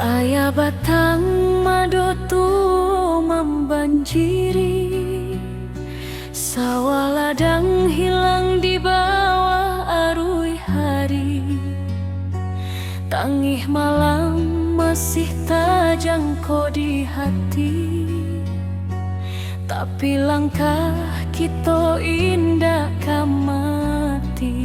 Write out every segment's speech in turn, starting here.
Ayah batang madotu membanjiri, sawah ladang hilang di bawah arus hari. Tangih malam masih tajangko di hati, tapi langkah kita indah kamati.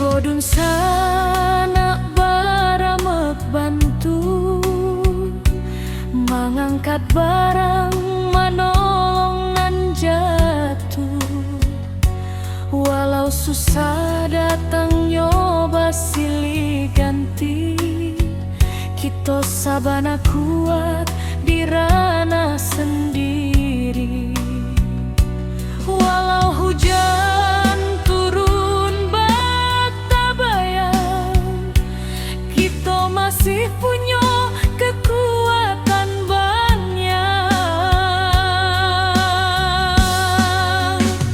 Bodun sana baramek bantu mengangkat barang manolongan jatuh. Walau susah datang nyoba silih ganti, kita sabana kuat di ranah sendiri. Walau hujan masih punya kekuatan banyak.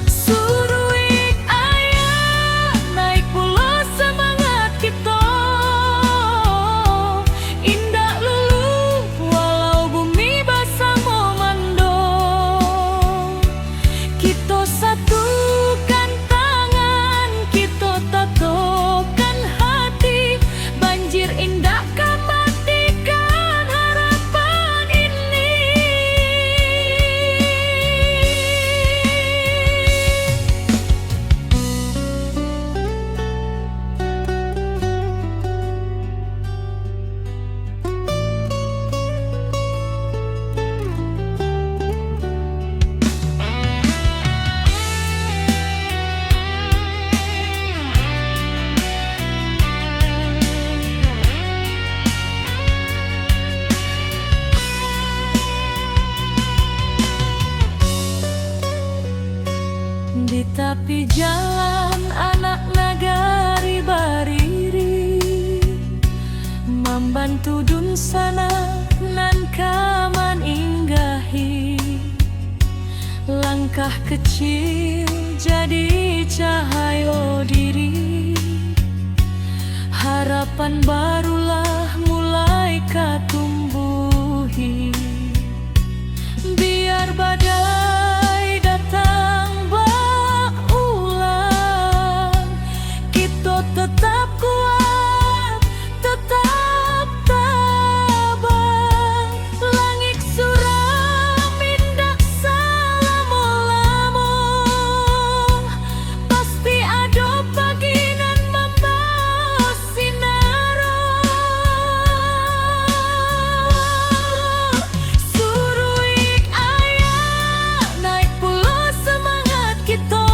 Suruh ayah naik pula semangat kita, indah lulu walau bumi basah memando. Kita satukan tangan, kita tatokan hati, banjir indah di tepi jalan anak nagari bariri, membantu dun sana nan kaman inggahi. Langkah kecil jadi cahaya diri, harapan barulah mulai katumbuhi. Biar badai datang tetap kuat, tetap tabah. Langit suram indak salamo-lamo, pasti ada pagi nan membawa sinaro. Suruh ayah naik pula semangat kita,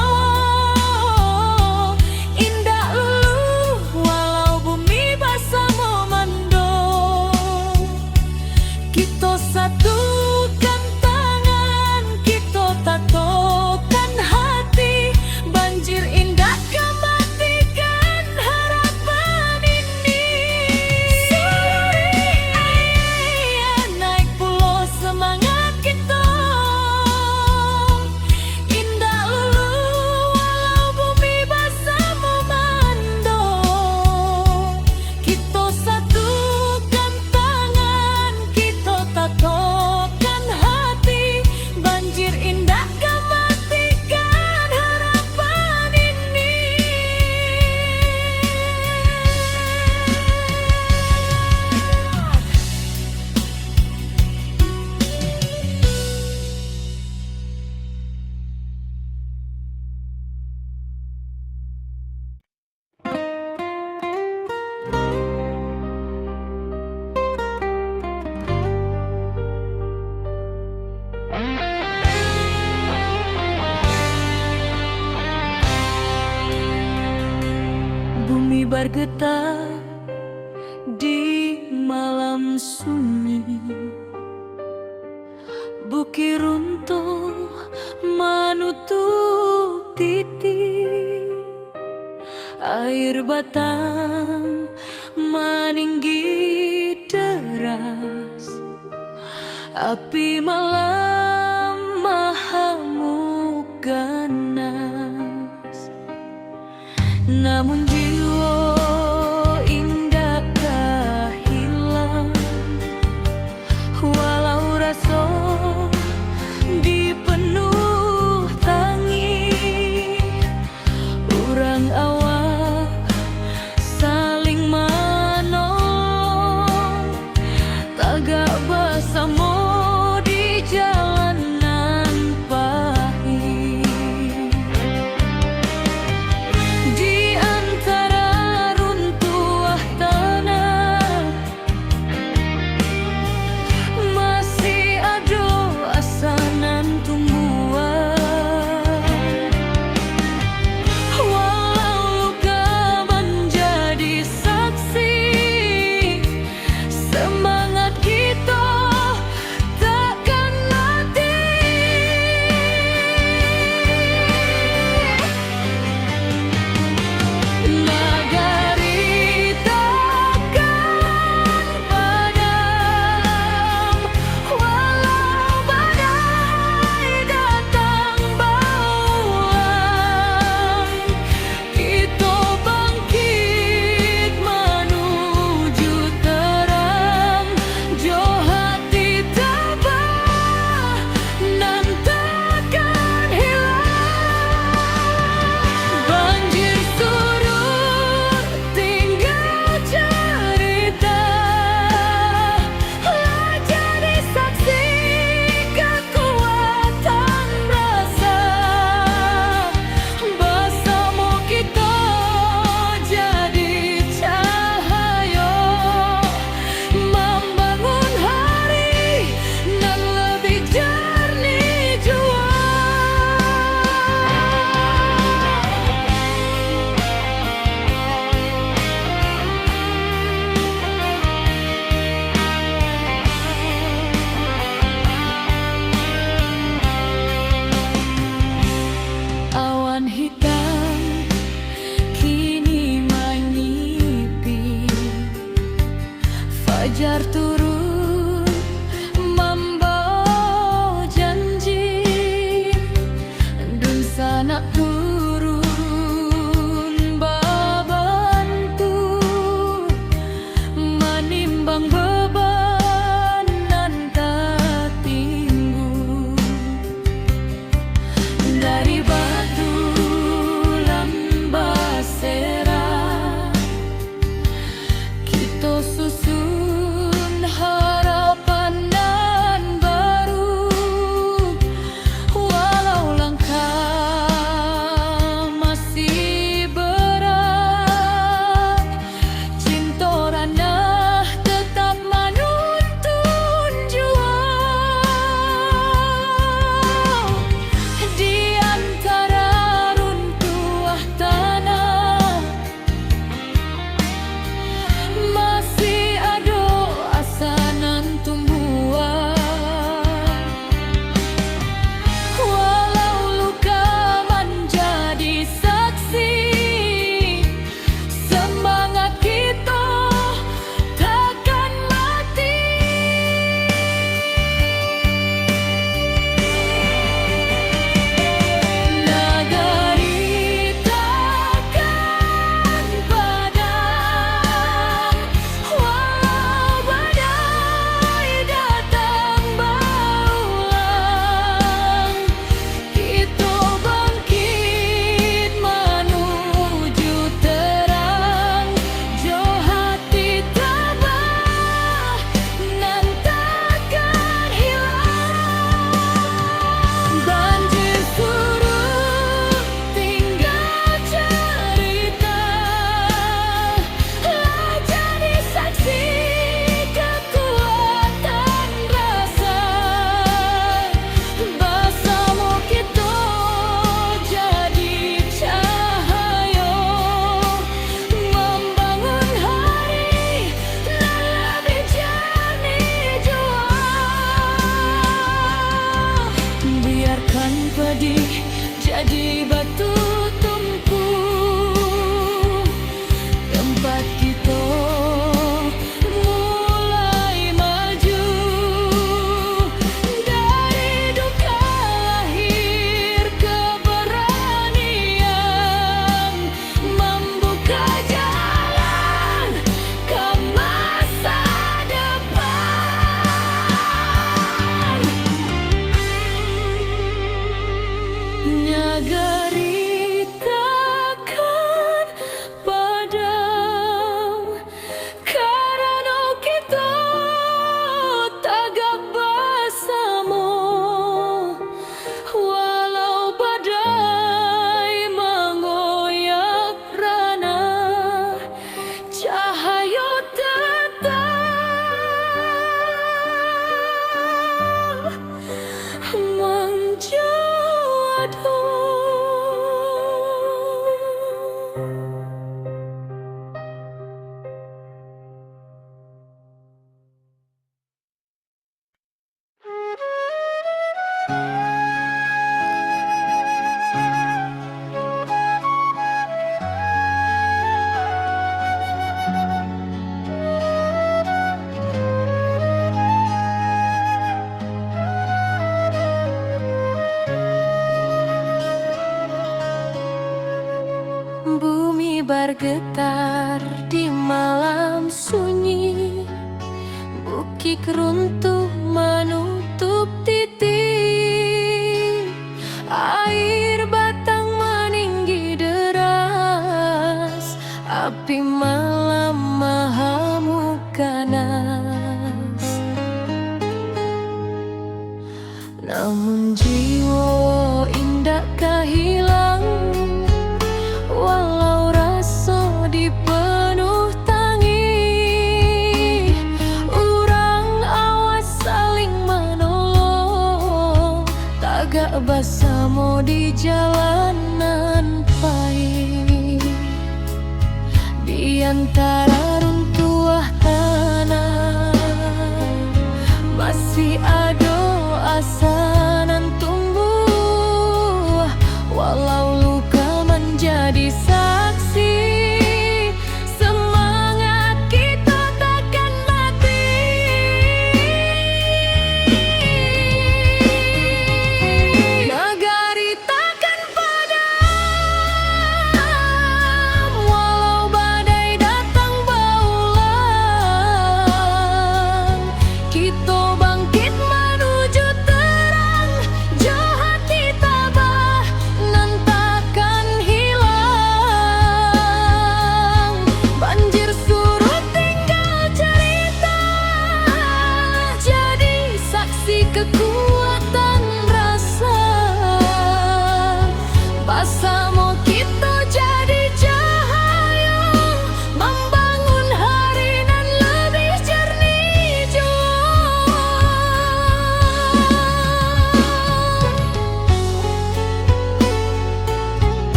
satukan tangan, kita tatokan hati, banjir indah kematikan harapan ini. Suruh ayah naik pulau semangat kita, indah lulu walau bumi basah memando. Kita satukan tangan, kita tatokan hati, banjir indah kematikan harapan ini. Bumi bergetar di malam sunyi, bukit runtuh menutup titik, air batang meninggi deras, api malam mahamuk ganas. Namun jiwa fajar turun membawa janji, dun sanak turun babantu menimbang beban nan tak tinggu. Dari batu lambasera kita susun harapan nan baru, walau langkah masih berat, cinta ranah tetap menuntun jua. Di antara runtuh tanah masih ada asa nan tumbuhan, walau luka menjadi saksi, semangat kita takkan mati. Nagari takkan padam, walau badai datang berulang. Kita bangkit menuju terang, jo hati tabah nan takkan hilang. Banjir surut tinggal cerita, lah jadi saksi kekuatan rasa. Bersama kita jadi cahaya, membangun hari nan lebih jernih jua. Biarkan pedih jadi batu tumpu, tempat kita mulai maju. Dari duka lahir keberanian, membuka jalan ke masa depan. Nagari takkan padam, karena kita tagak bersama, walau badai mengoyak ranah, cahaya tetap menjadi. Bumi bergetar di malam sunyi, bukit runtuh menutup titik, air batang meninggi deras, api malam mengamuk ganas. Namun jiwa indah kehilang, walau rasa dipenuh tangi, urang awas saling menolong, tagak bersama di jalanan pahit. Di antara runtuh tanah masih ada asa nan tumbuh, walau luka menjadi saksi, semangat kita takkan mati.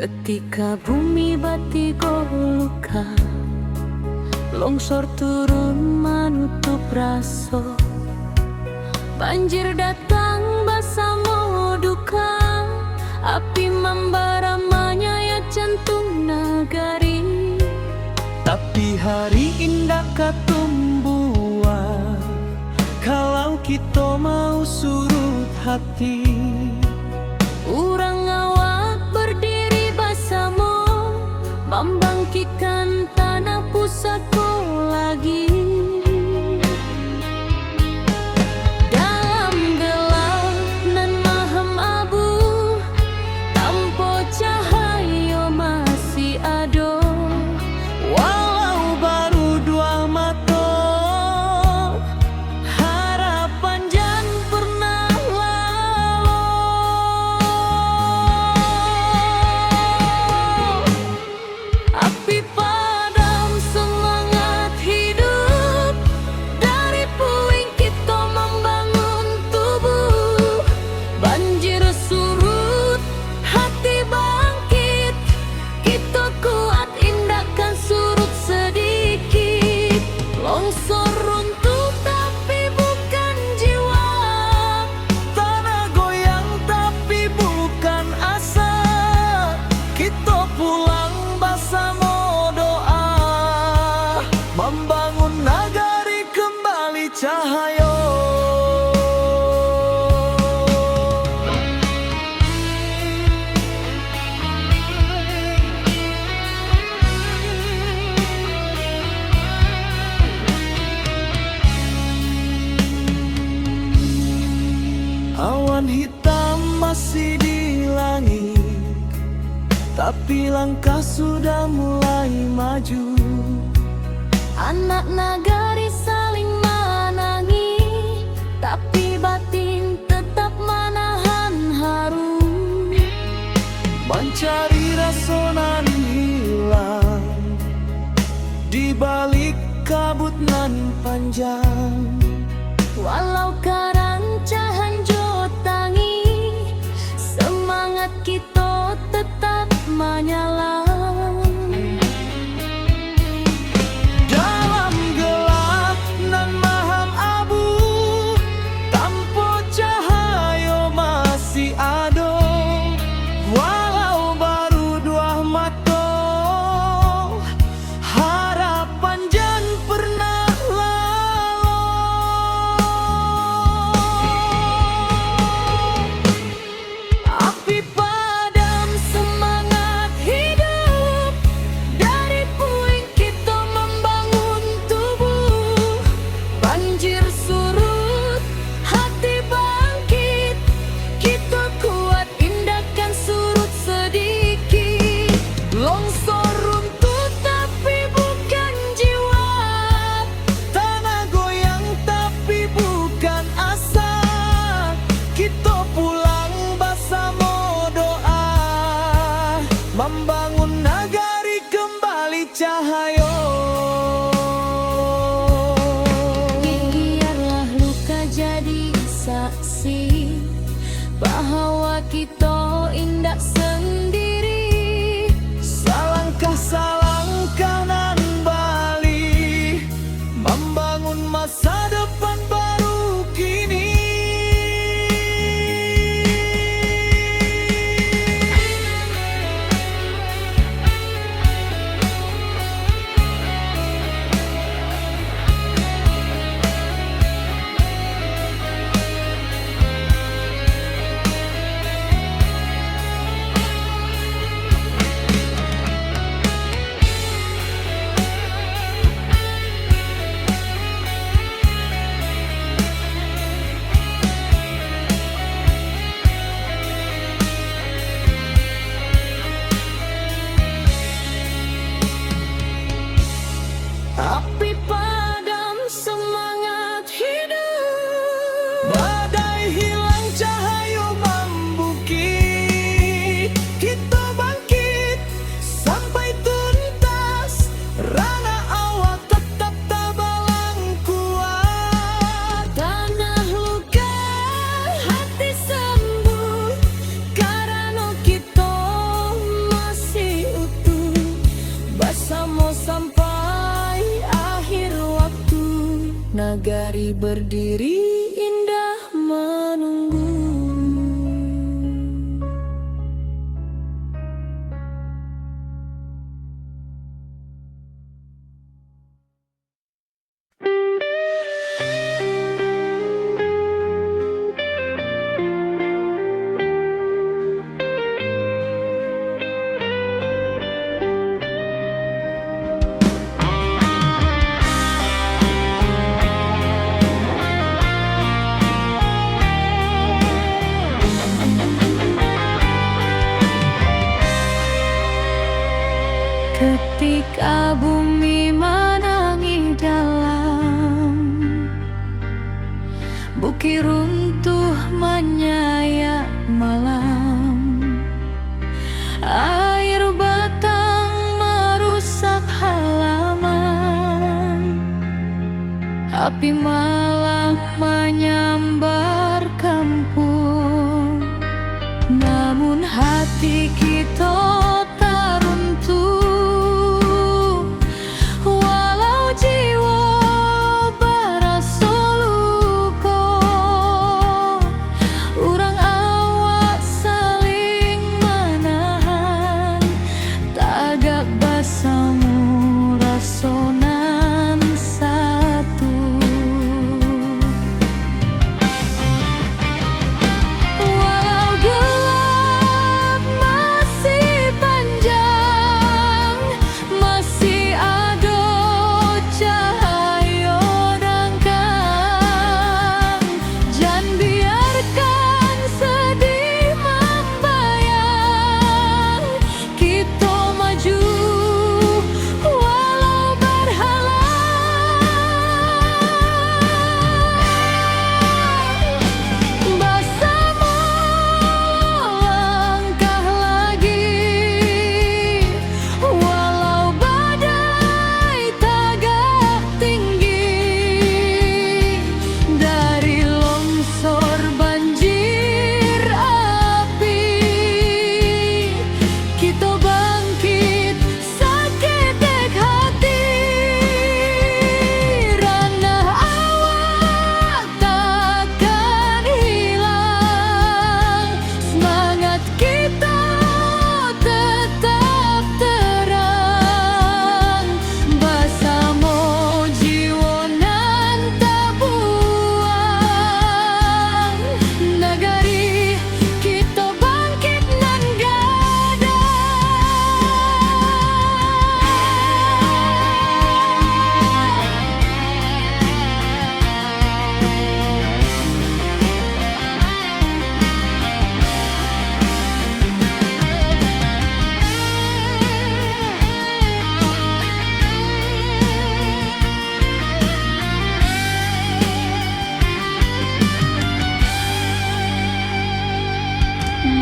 Ketika bumi batigo luka, longsor turun menutup raso, banjir datang basamo duka, api membara menyayat jantung nagari. Tapi hari indah katumbuhan, kalau kita mau surut hati. Urang awak berdiri basamo, membangkitkan tanah pusako lagi. Dalam gelap nan maham abu, tanpa cahaya masih ada. Walau baru dua mata, harapan jan pernah lalu. Api padam semangat hidup, dari puing kita membangun tubuh. Banjir surut, hati bangkit, kita kuat indahkan surut sedikit. Longsor runtuh tapi bukan jiwa, Tanah goyang tapi bukan asa. Kita pulang bersama doa, membangun nagari kembali cahaya. Awan hitam masih di langit, tapi langkah sudah mulai maju. anak nagari saling menangi, tapi batin tetap menahan haru. Mencari rasa nan hilang di balik kabut nan panjang. Walau karancahan jotangi, semangat kita tetap menyala. Dalam gelap nan maham abu, tanpa cahaya masih ada. Walau baru dua mata, harapan jan pernah lalu. Api padam semangat hidup, dari puing kita membangun tubuh. Banjir surut, hati bangkit, kita kuat indahkan surut sedikit. Longsor runtuh tapi bukan jiwa, Tanah goyang tapi bukan asa. Kita pulang bersama doa, membangun nagari kembali cahaya. biarlah luka jadi saksi bahwa kita indah sendiri. Salangkah nan bali, membangun masa depan baru kini. nagari berdiri indah menunggu. Ketika bumi menangis dalam, bukit runtuh menyayat malam, air batang merusak halaman, api malam menyambar kampung. Namun hati kita tak runtuh,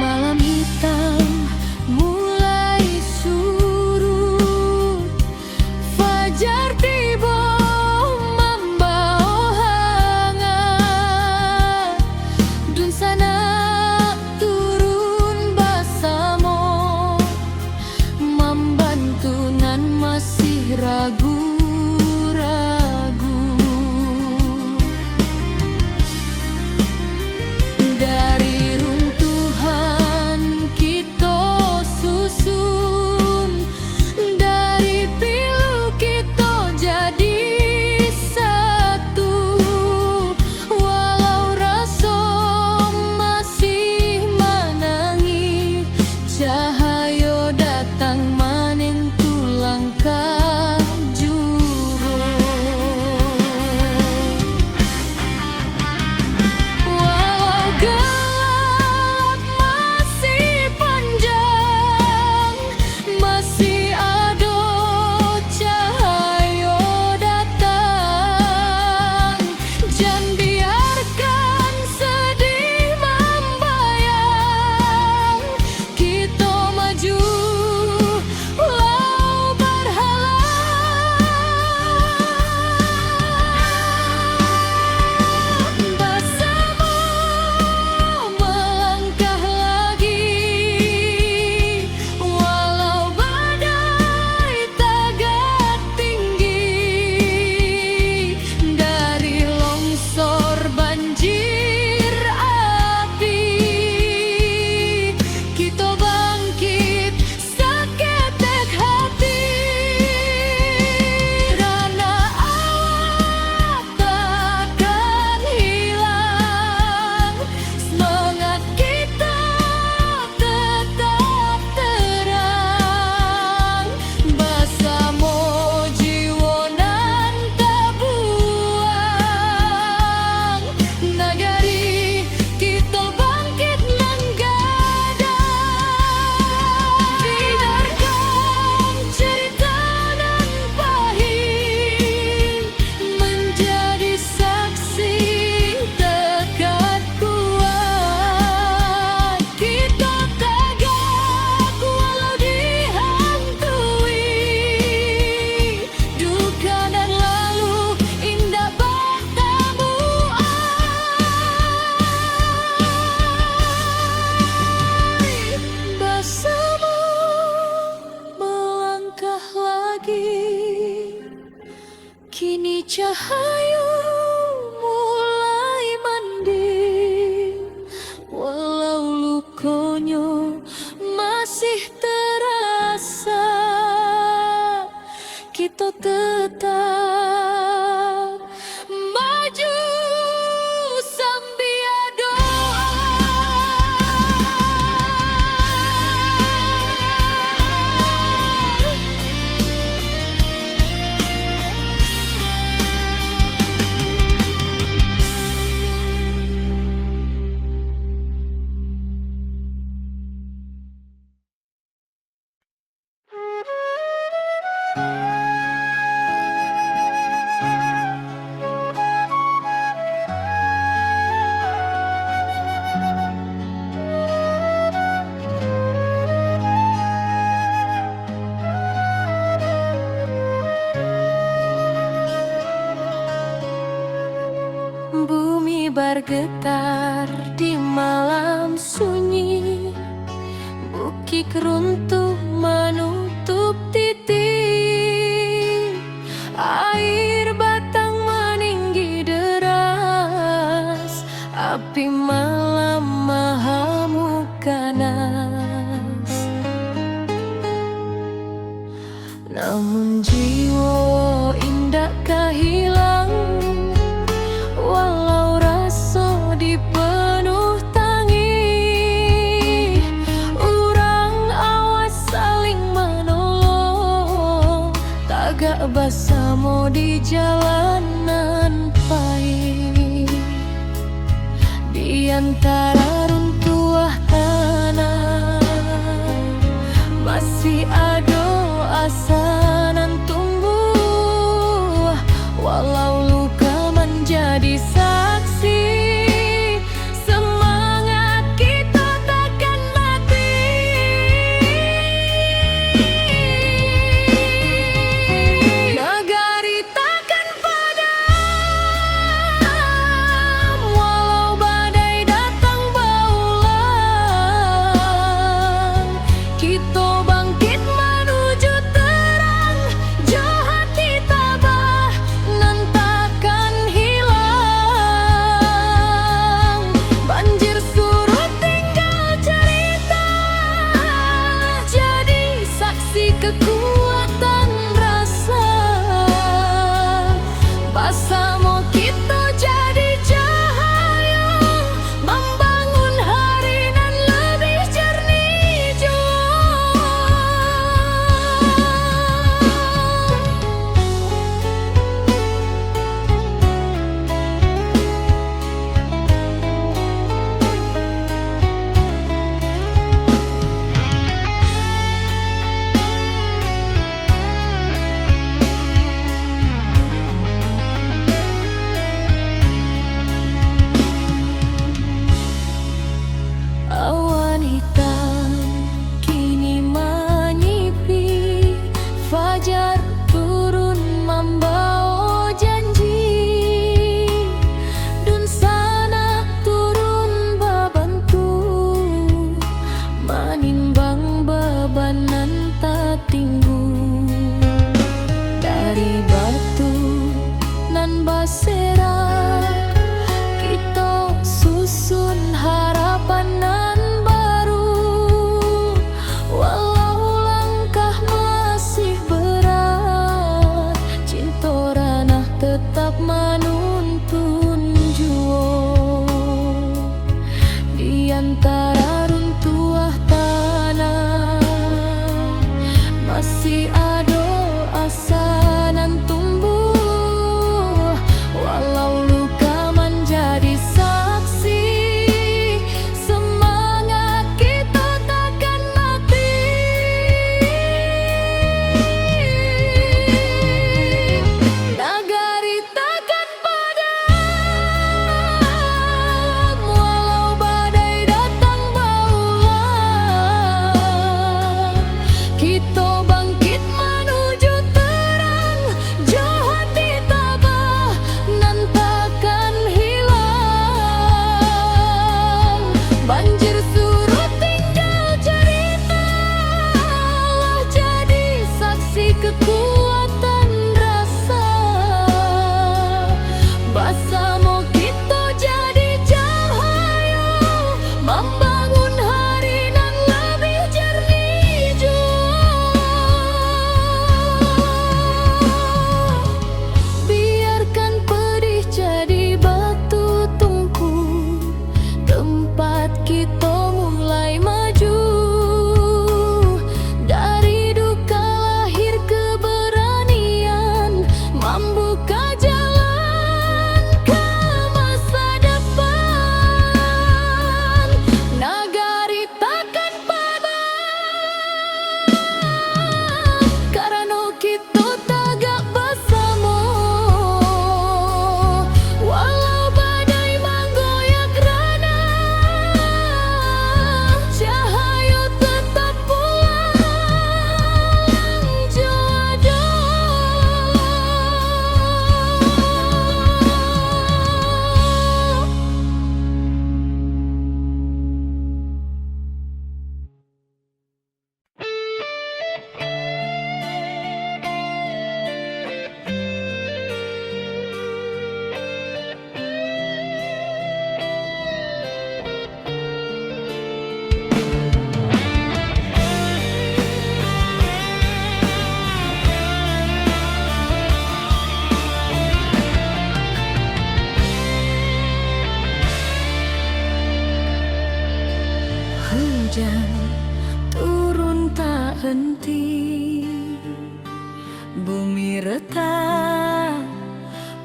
malam hitam mulai surut, fajar tiba membawa hangat, dun sana turun basamo, membantu nan masih ragu. Cahaya datang menentu langkah. Kini cahaya mulai mending, walau lukonya masih terasa. Kita tetap maju sambil doa. Bumi bergetar di malam sunyi, bukit runtuh menutup titik, air batang meninggi deras, api malam mengamuk ganas. Namun jiwa indah kehilang, walau rasa dipenuh tangi, urang awas saling menolong, tagak bersama di jalanan pahit. Di antara runtuhan tanah masih ada asa nan tumbuh, walau luka menjadi saksi, semangat kita takkan mati. Negari takkan padam, walau badai datang berulang. Kita bangkit menuju terang, jahat ditabah nan takkan hilang. Banjir surut tinggal cerita, jadi saksi kekuatan rasa. Bersama kita jadi cahaya, membangun hari nan lebih jernih jua. Awan hitam kini menyipi, fajar turun membawa janji, dun sana turun babantu, menimbang beban nan tak tinggu. Dari batu nan basera, kita susun harapan nan baru, walau langkah masih berat. retak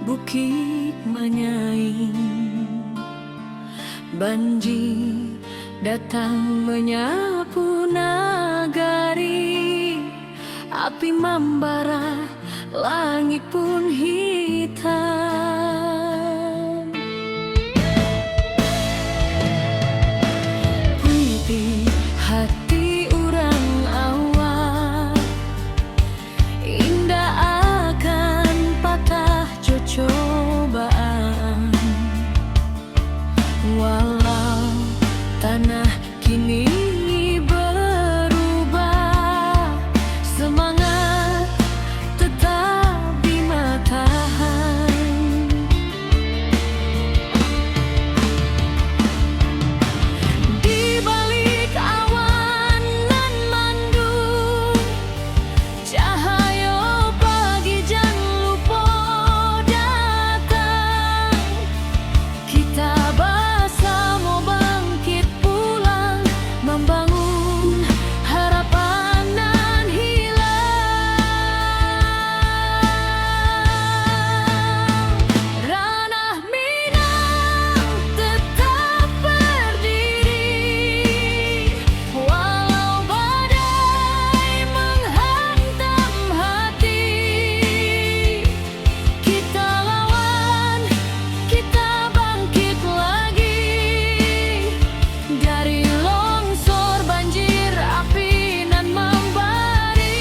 bukit menyaing, banjir datang menyapu nagari, api membara, langit pun hitam. Putih hati orang awak, indah akan patah cobaan. Walau tanah kini berubah, semangat tetap di matahan. Di balik awan nan mendung, cahaya pagi jangan lupa datang. Kita bersama bangkit pulang, membangun harapan nan hilang. Ranah Minang tetap berdiri, walau badai menghantam hati. Kita lawan, kita bangkit lagi, dari longsor banjir api nan membari.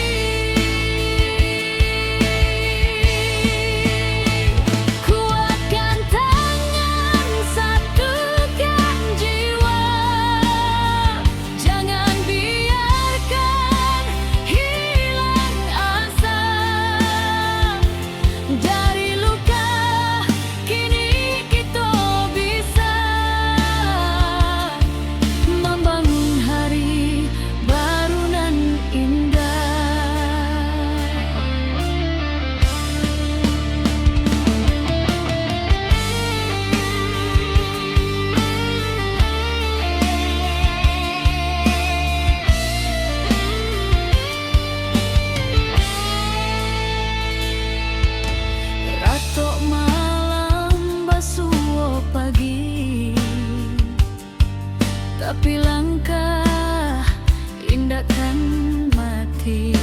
Kuatkan tangan, satukan jiwa, jangan biarkan hilang asa. Dari luka kini kita bisa membangun hari baru nan indah. Ratok malam basuh pagi, tapi langkah indahkan mati.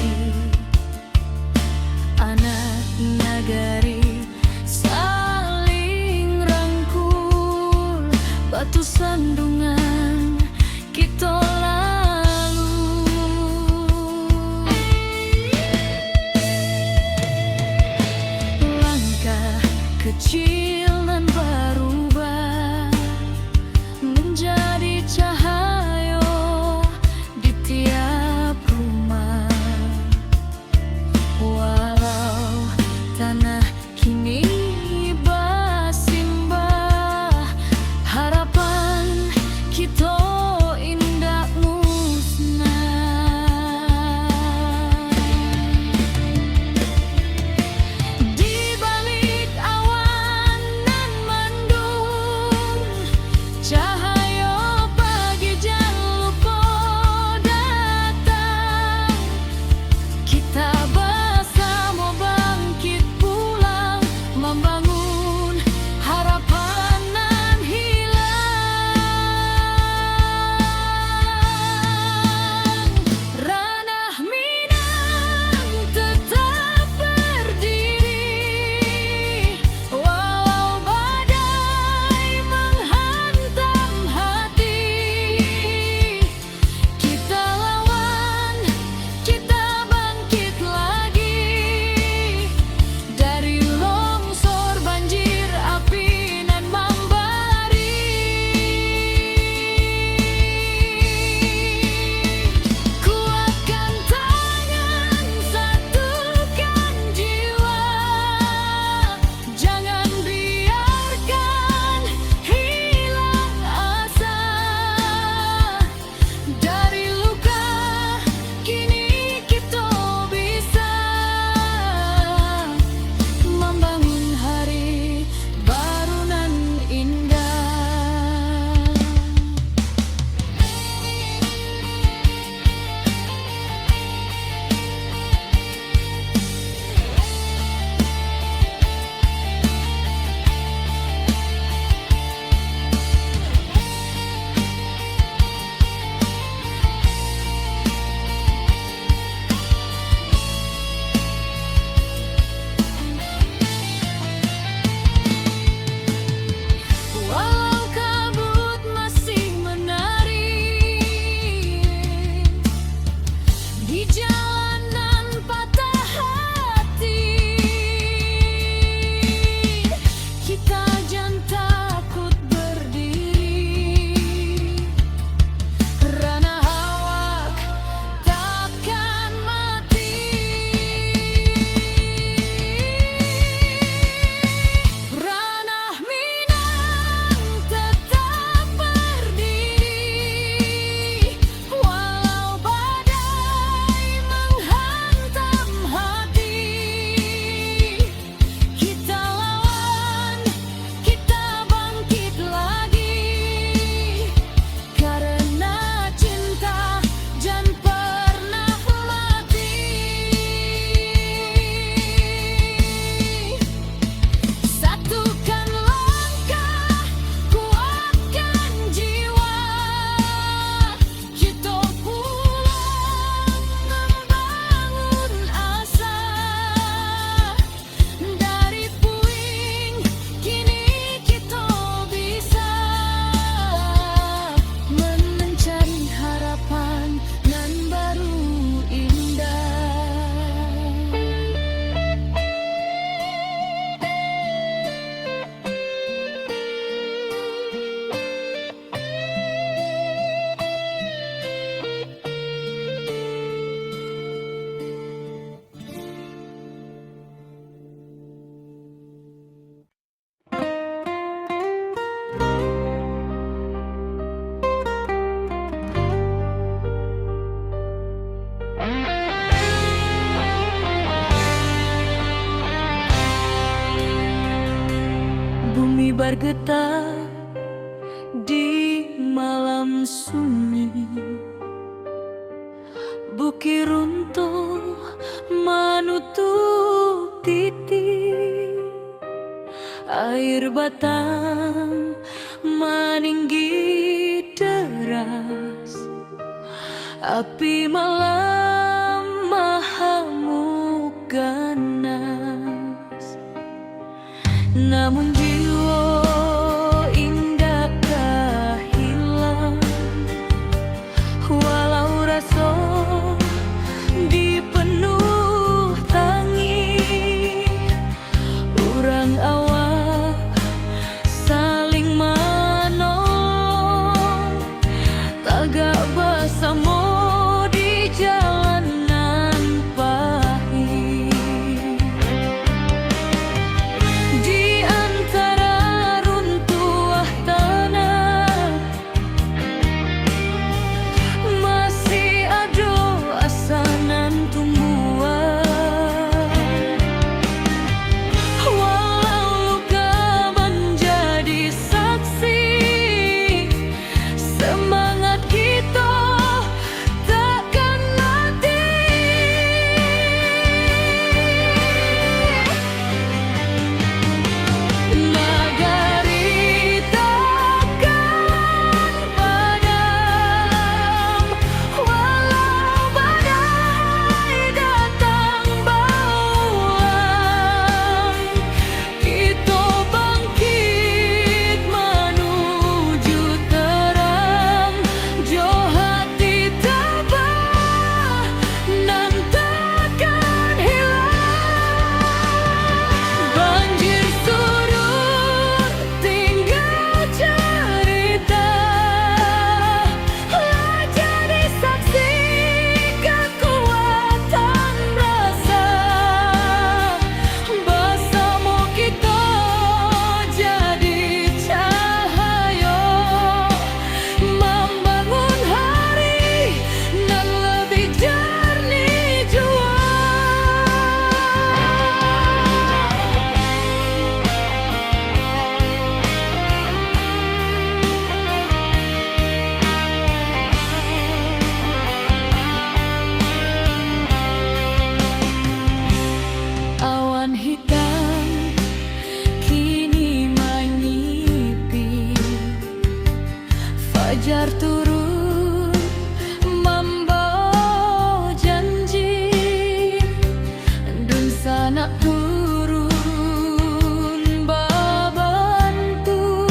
Anak nagari saling rangkul, batu sandungan kita lalu. Langkah kecil nan berubah menjadi cahaya di tiap rumah. Walau tanah kini bersimbah, harapan kita indah musnah. Di balik awan bergetar di malam sunyi. Bukit runtuh menutup titik, air batang meninggi deras, api malam mahamuk ganas. Namun jiwa indakkah hilang, walau rasa dipenuh tangis. Urang awak saling menolong, tagak bersama di jalanan pahit. Di antara runtuh tanah masih ada asanan tumbuhan, walau luka menjadi saksi, semangat kita takkan mati. Nagari takkan padam, walau badai datang bauan. Kita bangkit menuju terang, jo hati tabah nan takkan hilang. Banjir surut tinggal cerita, jadi saksi kekuatan rasa. Bersama kita jadi cahaya, membangun hari nan lebih jernih jua. Awan hitam kini menyipi, fajar turun membawa janji, dun sanak turun babantu,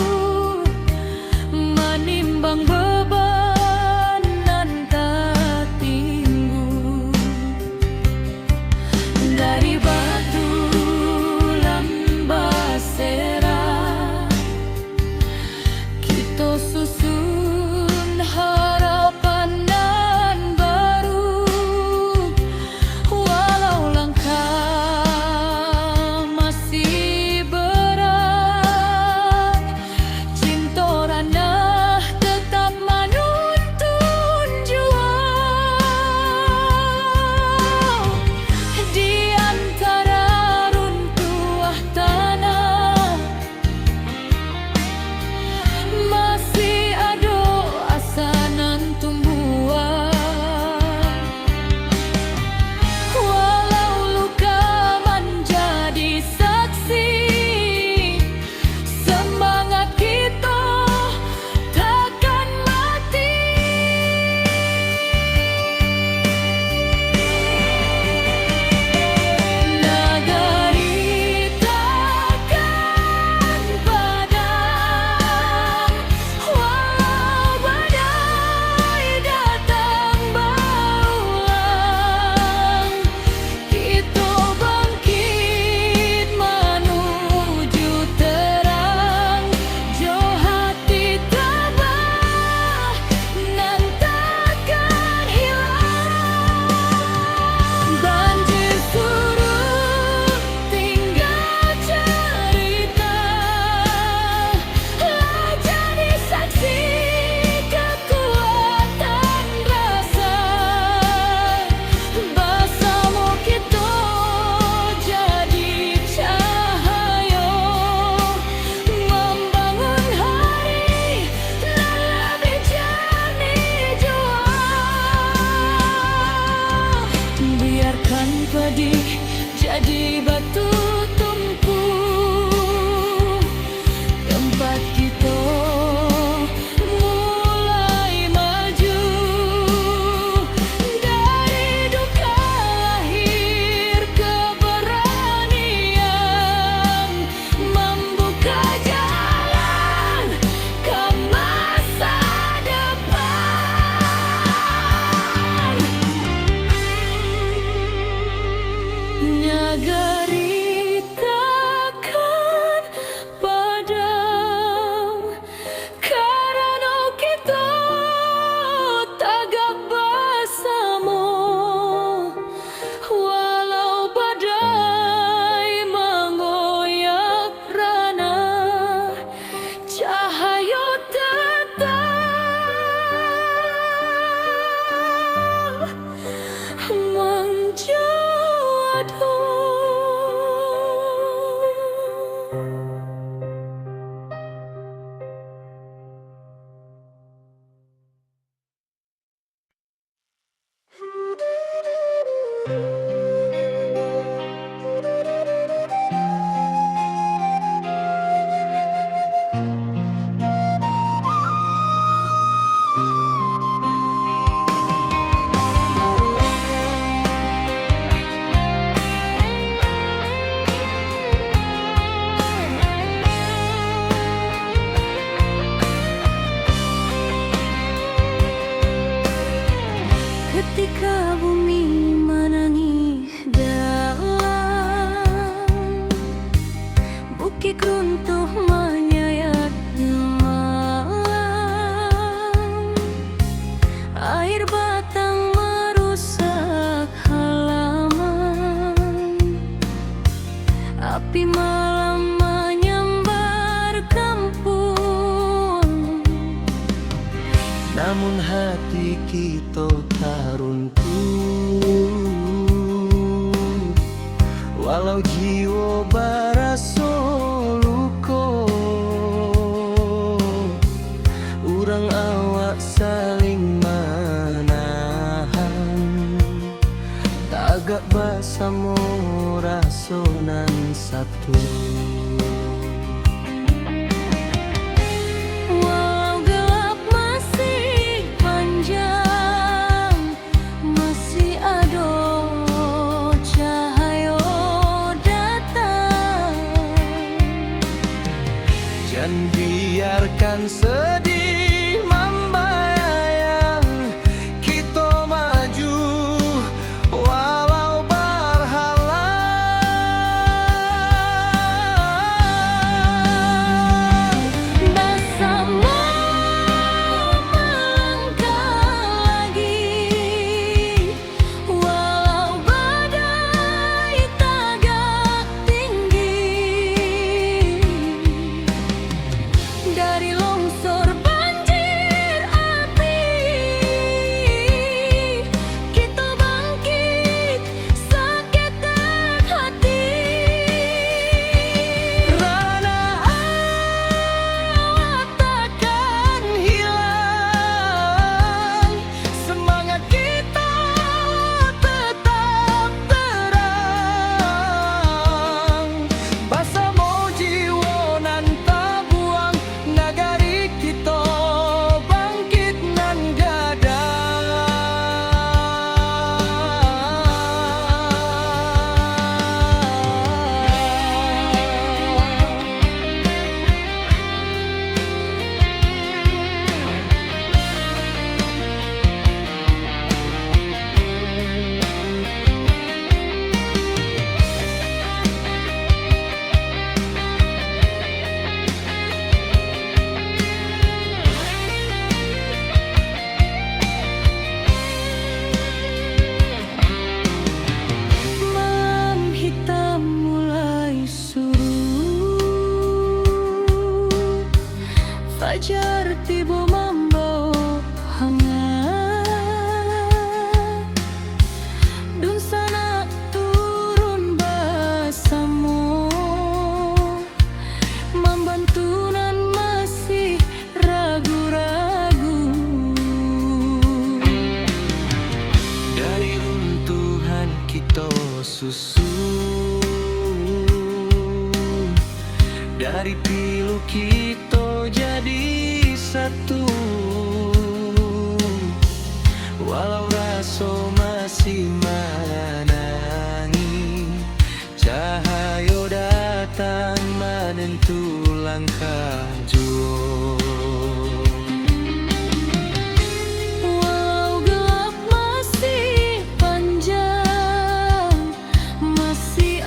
menimbang beban nan tak tinggu. Dari batu lambasera kita susun harapan nan baru, walau langkah Nagari takkan padam karena kita tagak bersama. Walau badai mengoyak rana, cahaya tetap menjadi. Ketika bumi menangis dalam, bukit runtuh menyayat malam, air batang merusak halaman, api malam menyambar kampung. Namun hati kita tak runtuh, walau jiwa barasa luka. Urang awak saling menahan, tagak bersama rasonan satu. Walau gelap masih panjang, masih ada cahaya datang. Jangan biarkan sedih membayang, kita maju walau berhalang. Bersama melangkah lagi, walau badai tagak tinggi. Dari longsor banjir api, kita bangkit sakitkan hati. Rana awak takkan hilang, semangat kita tetap terang. Bersama jiwa nan tak buang, nagari kita bangkit nan gadang. Malam hitam mulai surut, fajar tiba membawa hangat. Dun sana turun bersama, membantu nan masih ragu-ragu. Dari runtuhan kita susun, dari pilu kita jadi satu. Walau rasa masih menangi, cahaya datang menentu langkah jua. Walau gelap masih panjang, masih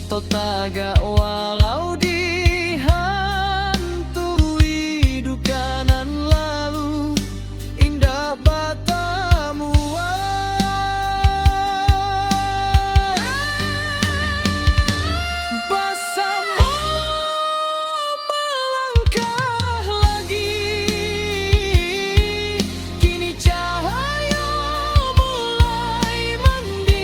Totaga walau dihantui duka nan lalu, indah batamu bersama melangkah lagi. Kini cahaya mulai mending,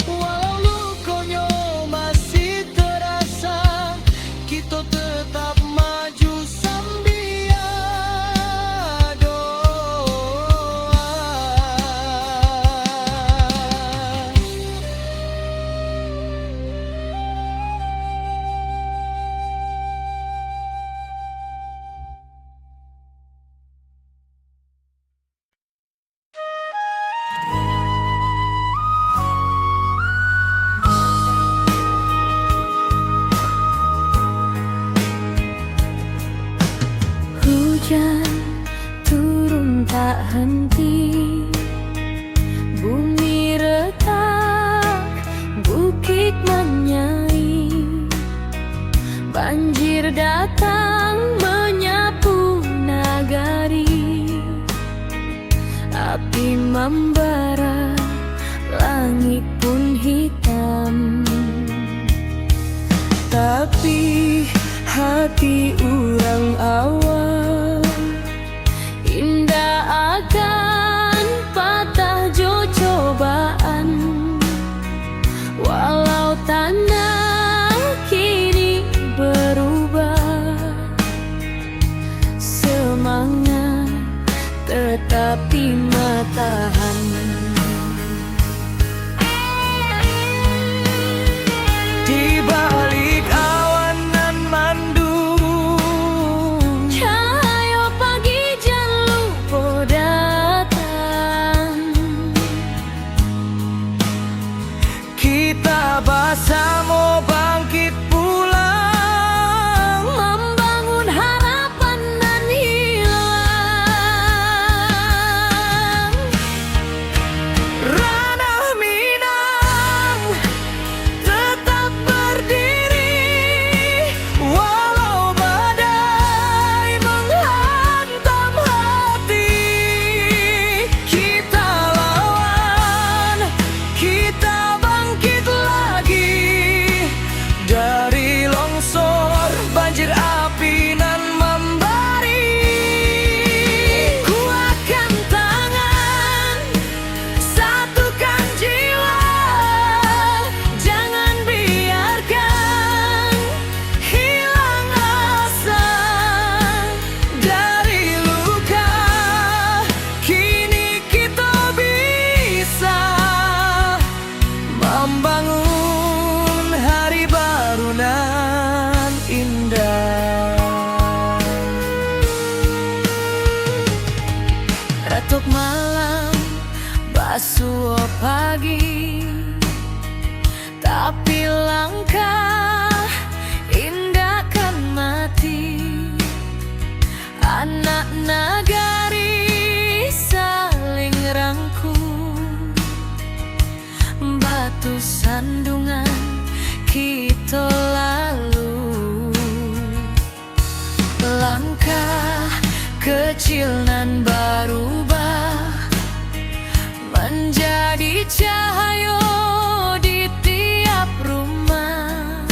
walau lukonya masih terasa, kita tetap maju sambil doa. Hujan turun tak henti, bumi retak, bukit menyai, banjir datang menyapu nagari, api membara, langit pun hitam. Tapi hati urang awal indah akan patah jo cobaan, walau tanah kini berubah, semangat tetap di matahan. Di balik awan nan mandung, Cahaya pagi jangan lupa datang. kita bersama bangkit pulang, Membangun harapan nan hilang. ranah Minang tetap berdiri, walau badai menghantam hati. Kita lawan, kita bangkit lagi, dari longsor, banjir, api nan membari. Kuatkan tangan, satukan jiwa, jangan biarkan hilang asa. Dari luka, kini kita bisa membangun hari baru nan indah. Retuk malam, basuh pagi, tapi langkah indah kan mati. Anak nagari saling rangkul, batu sandungan kita lalu. Langkah kecil nan berubah menjadi cahaya di tiap rumah,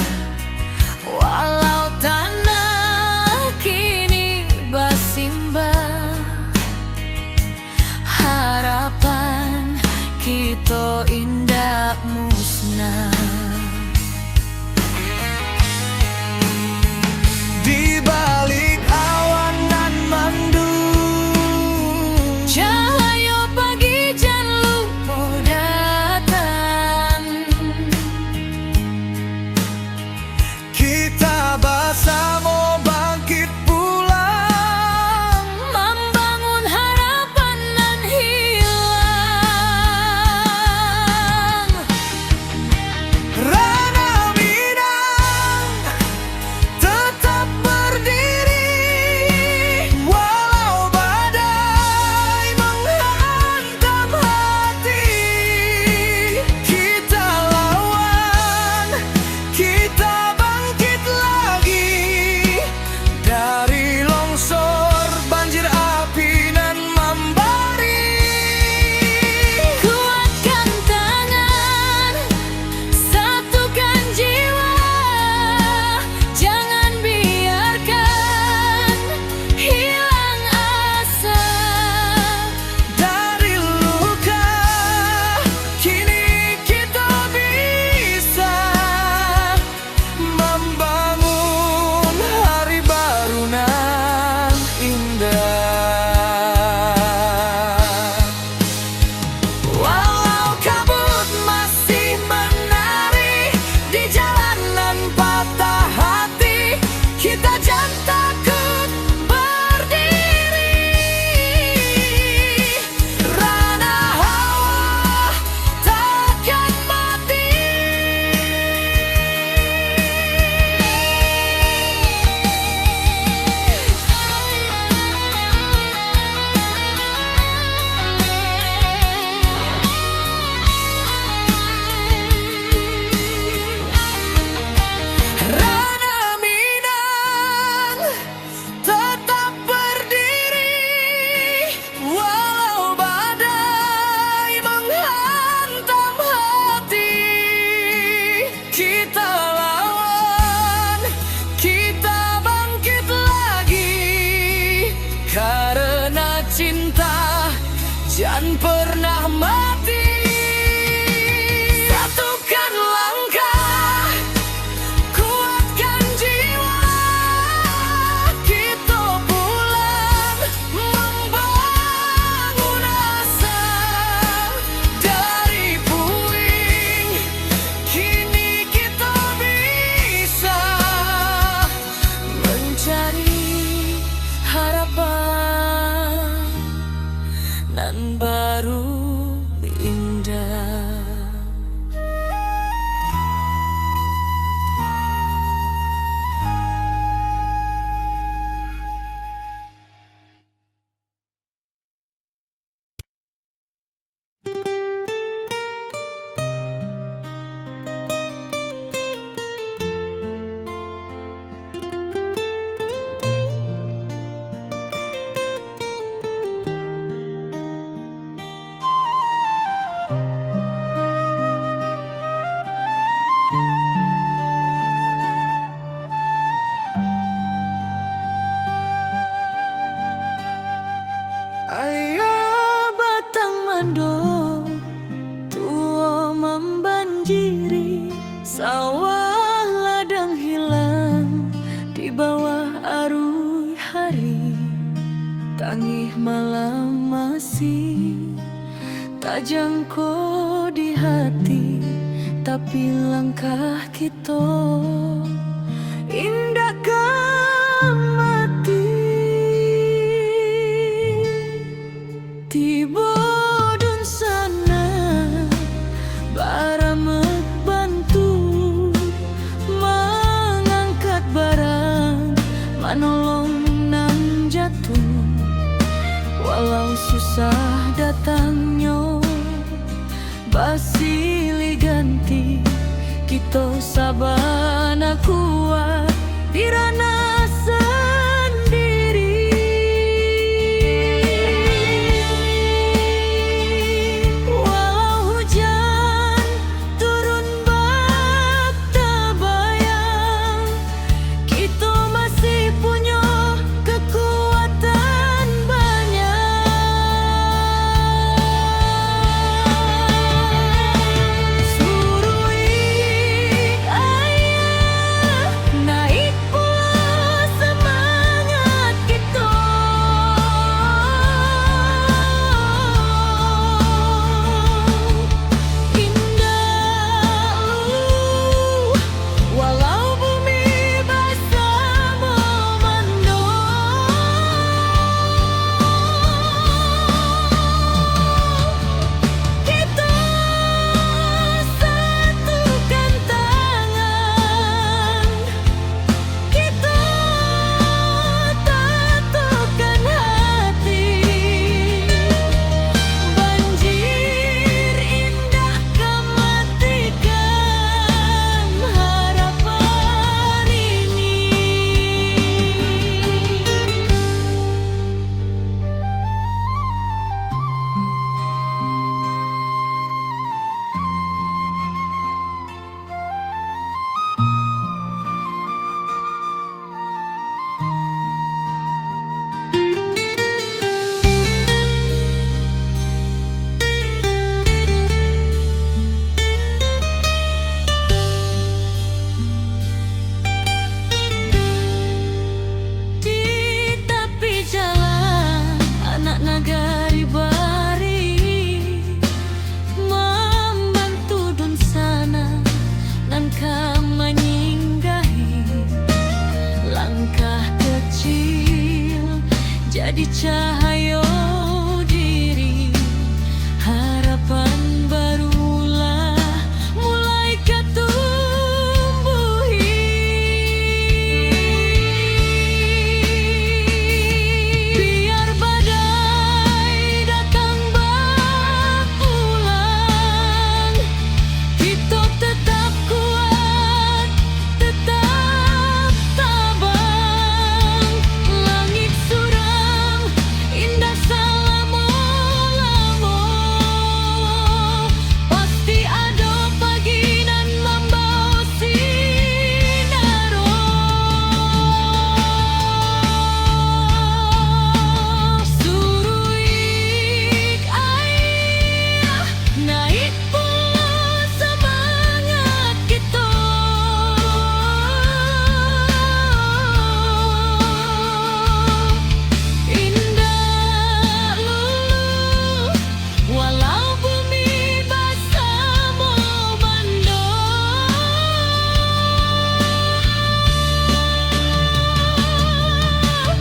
walau tanah kini bersimbah, harapan kita indah musnah. Di balik awan nan mandung, Cahaya pagi jangan lupa datang. malam masih tak jangkau di hati, tapi langkah kita indahkan mati. Tiba dun sana baramek bantu mengangkat barang, manolong nan jatuh. Walau susah datangnya basili ganti, kita sabana kuat dirana sendiri. Walau hujan turun bak tabayang, kita masih punya kekuatan banyak. Suruh ayah naik pula semangat kita. Indah walau bumi basah memandung, kita satukan tangan, kita tatukan hati. Banjir indah kematikan harapan ini. Di tepi jalan anak nagari bari membantu dun sana nan menyinggahi. Langkah kecil jadi cahaya diri, harapan barulah mulai ketumbuhi. Biar badai datang berulang, kita tetap kuat, tetap tabang. Langit suram indah selama-lama, pasti ada pagi nan membawa sinaro. Suruh ayah naik pula semangat kita. Indah walau bumi basah memandung,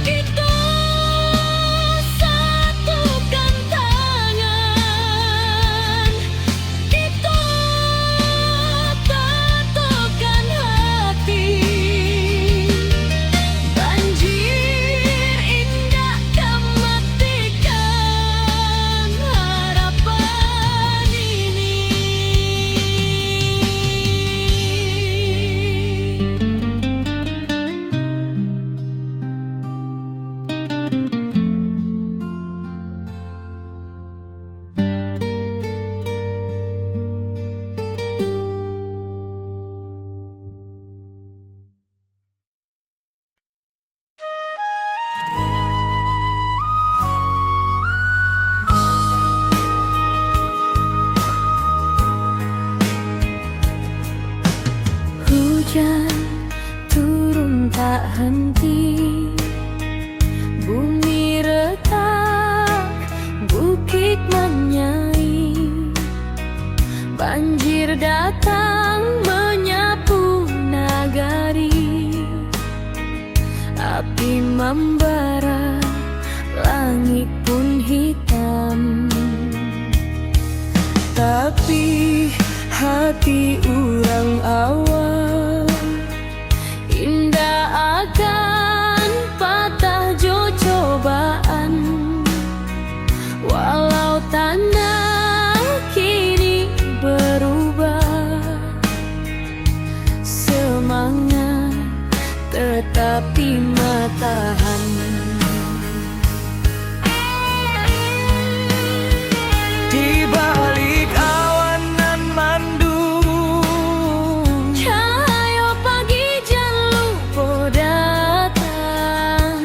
kita satukan tangan, kita tatukan hati. Banjir indah kematikan harapan ini. Hujan turun tak henti, bumi retak datang menyapu nagari. Api membara, langit pun hitam. Tapi hati orang awam indah akan patah jo cobaan. Walau tanah kini berubah, semangat tetapi matahan. Di balik awan nan mandung, Cahaya pagi jangan lupa datang.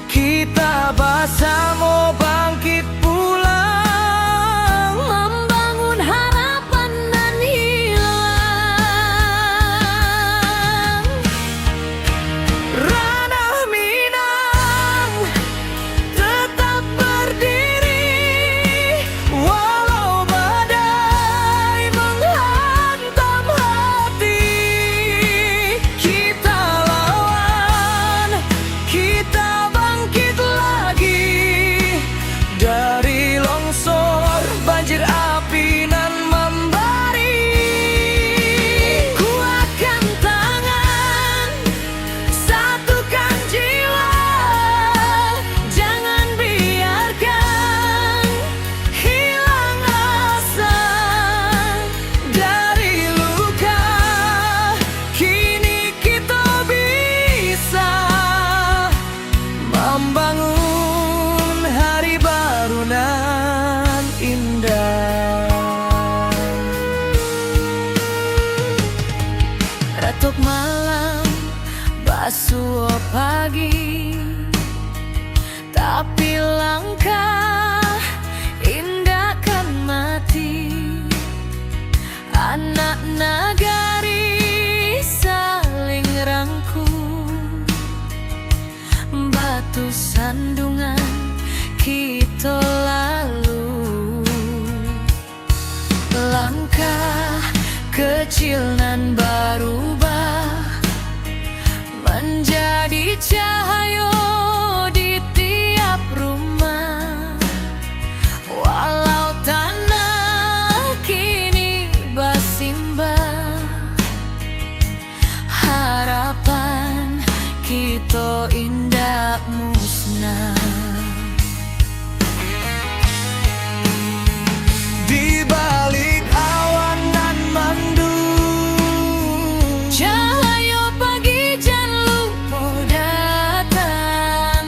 kita bersama bangkit pulang, Membangun harapan nan hilang. ranah Minang tetap berdiri, walau badai menghantam hati. Kita lawan, kita bangkit lagi dari longsor banjir api nan membari. Kuatkan tangan, satukan jiwa, jangan biarkan hilang asa. Dari luka kini kita bisa membangun hari baru nan indah. Ratuk malam, basuh pagi, tapi langkah indah kan mati. Anak nagari saling rangkul, batu sandungan kita lalu. Langkah kecil nan berubah menjadi cahaya di tiap rumah. Walau tanah kini bersimbah, harapan kita indah musnah. Di balik awan nan mandung, Cahaya pagi jangan lupa datang.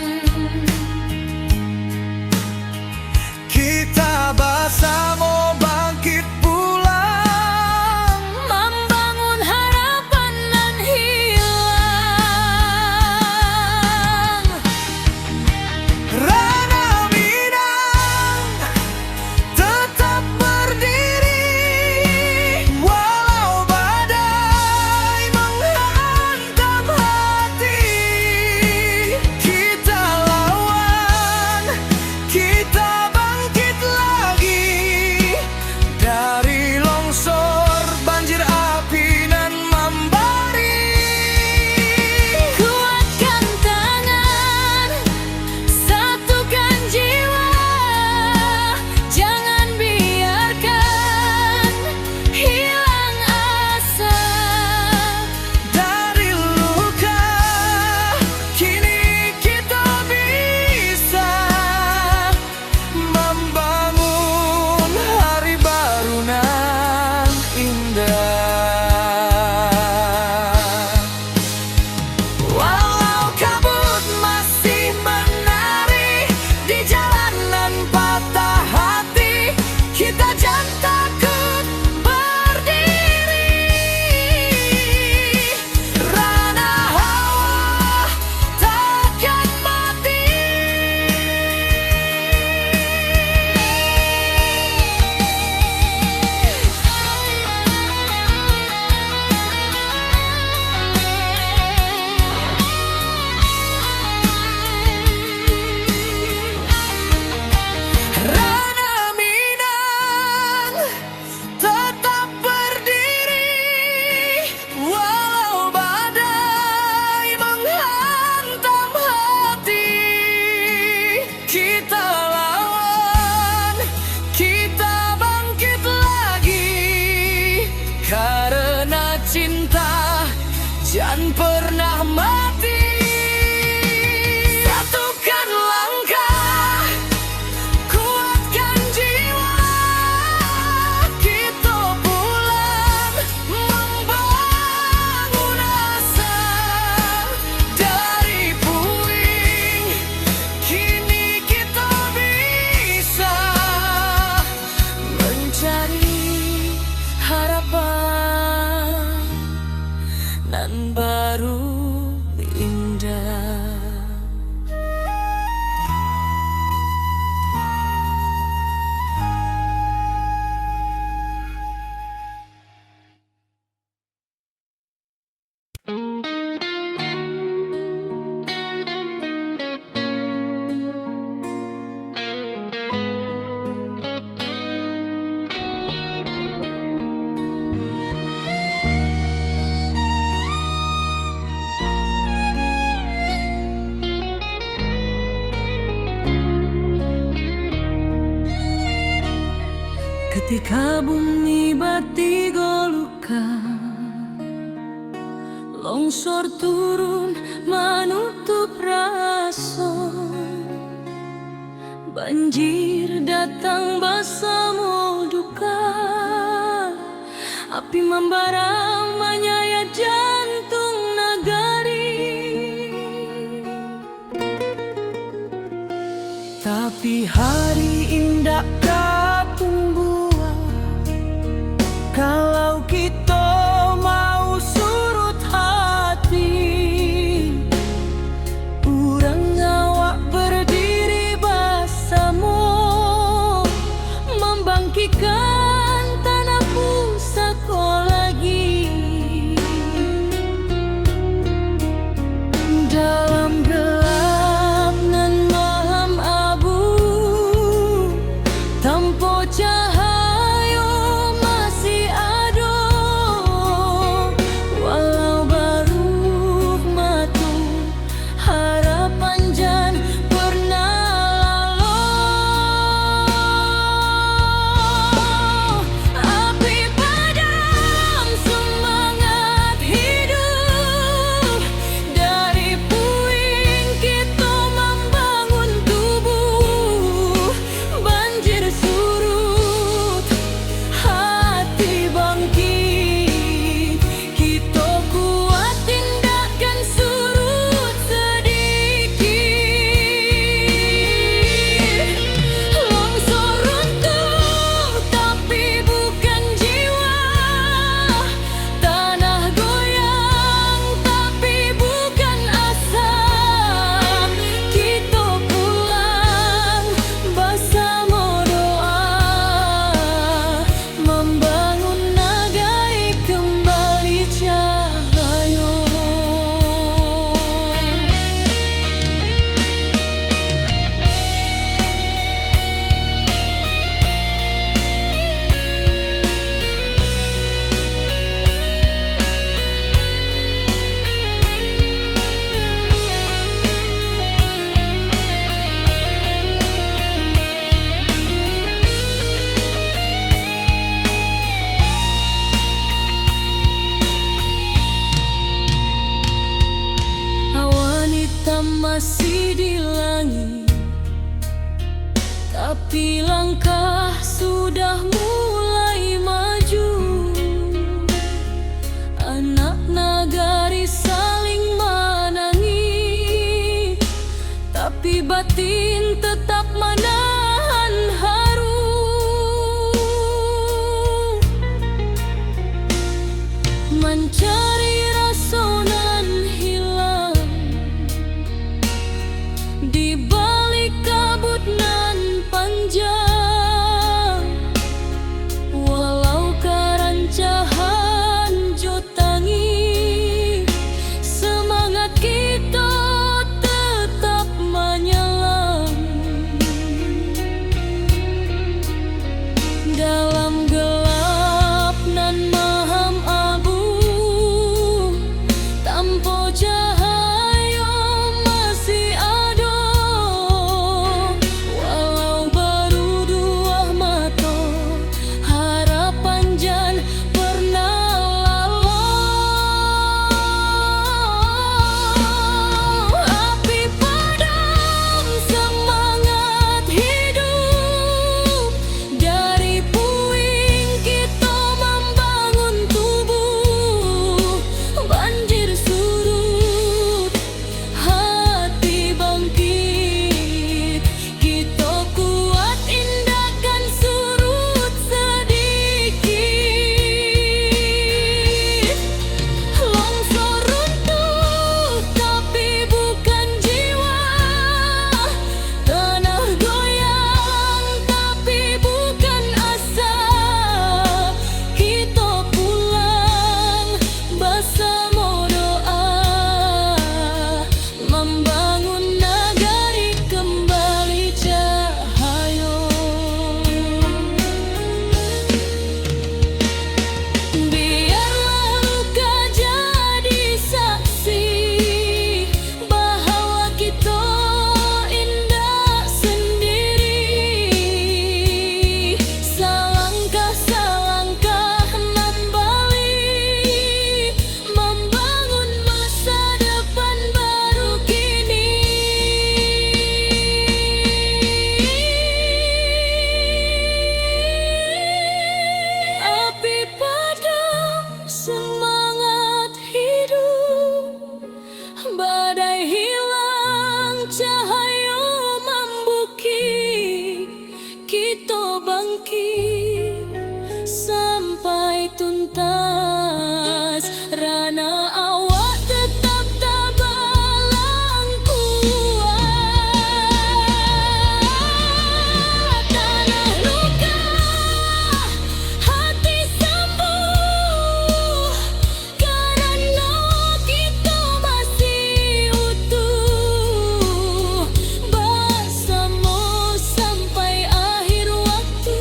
kita bersama bangkit pulang, Membangun harapan nan hilang. ranah Minang tetap berdiri, walau badai menghantam hati. Kita lawan, kita bangkit lagi Ketika bumi bati golukan, longsor turun menutup rason, banjir datang bersama duka, api membara menyayat jantung nagari. Tapi hari indah kapung buah, kalau kita mau surut hati, urang ngawak berdiri bersama, membangkitkan tanah pusaka lagi. Dalam gelap nan malam abu, tanpa cahaya masih ada, walau baru matu harapan jan pernah lalu. Api padam semangat hidup, dari puing kita membangun tubuh. Banjir surut, hati bangkit, kita kuat tindakan surut sedikit. Longsor runtuh tapi bukan jiwa, tanah goyang tapi bukan asa. Kita pulang bersama doa, membangun nagari kembali cahaya. Awan hitam masih di langit, tapi langkah sudah mulai maju. Anak nagari saling menangis, tapi batin tetap menahan haru. Mencari rasa nan hilang di balik kabut nan panjang, walau kerancahan jotangi, semangat kita tetap menyelam. Dalam gelap nan maham abu, tanpa cahaya masih ada, walau baru dua mata harapan jan pernah lalu. Api padam semangat hidup, dari puing kita bangkit sampai tuntas. Rana awak tetap tabalang kuat. Tanah luka, hati sembuh, karena kita masih utuh. Bersama sampai akhir waktu,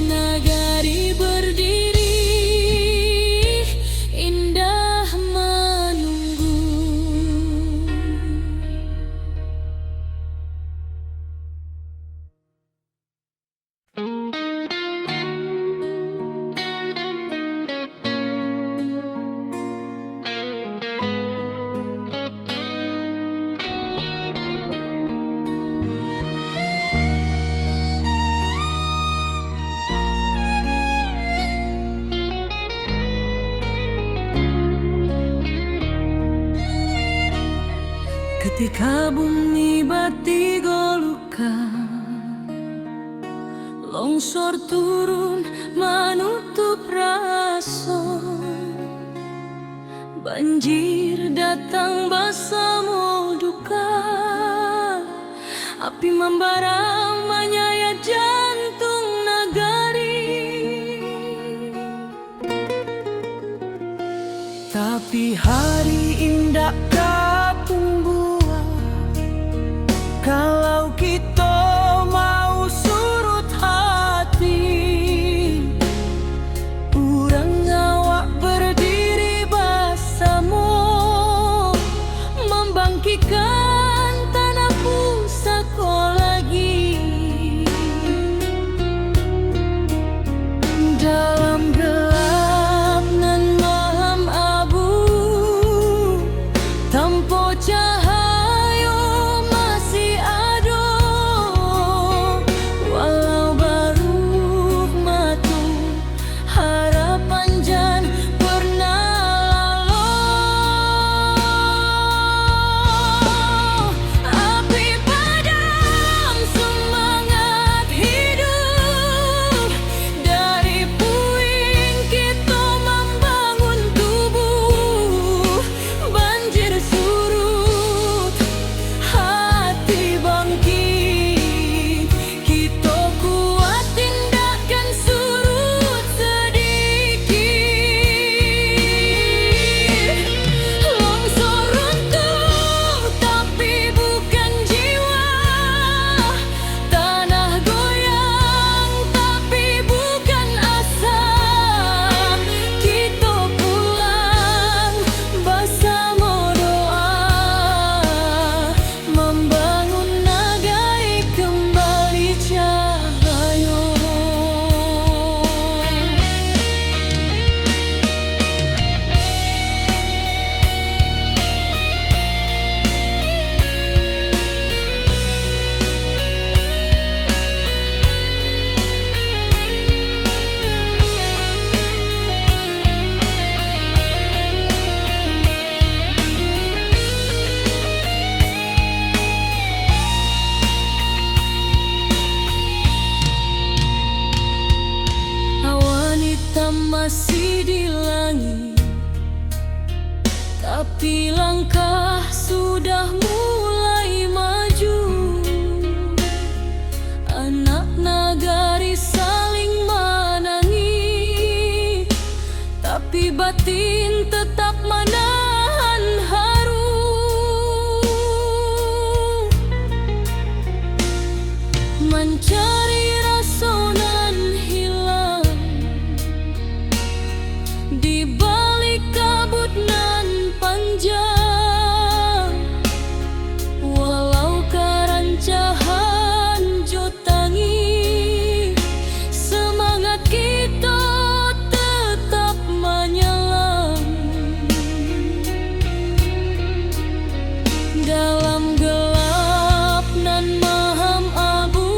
nagari berdiri indah menunggu. Ketika bumi bati golukan, longsor turun menutup rasa, banjir datang bersama duka, api membara menyayat jantung nagari. Tapi hari indah kalau kita mau surut hati, urang awak berdiri bersama, membangkitkan tanah pusaka lagi. Dalam gelap nan malam abu, tanpa cahaya masih di langit, tapi langkah sudah mulai maju. Anak nagari saling menangis, tapi batin tetap menahan haru. Mencari rasa nan hilang di balik kabut nan panjang. Walau karancahan jotangi, semangat kita tetap menyelam. Dalam gelap nan maham abu,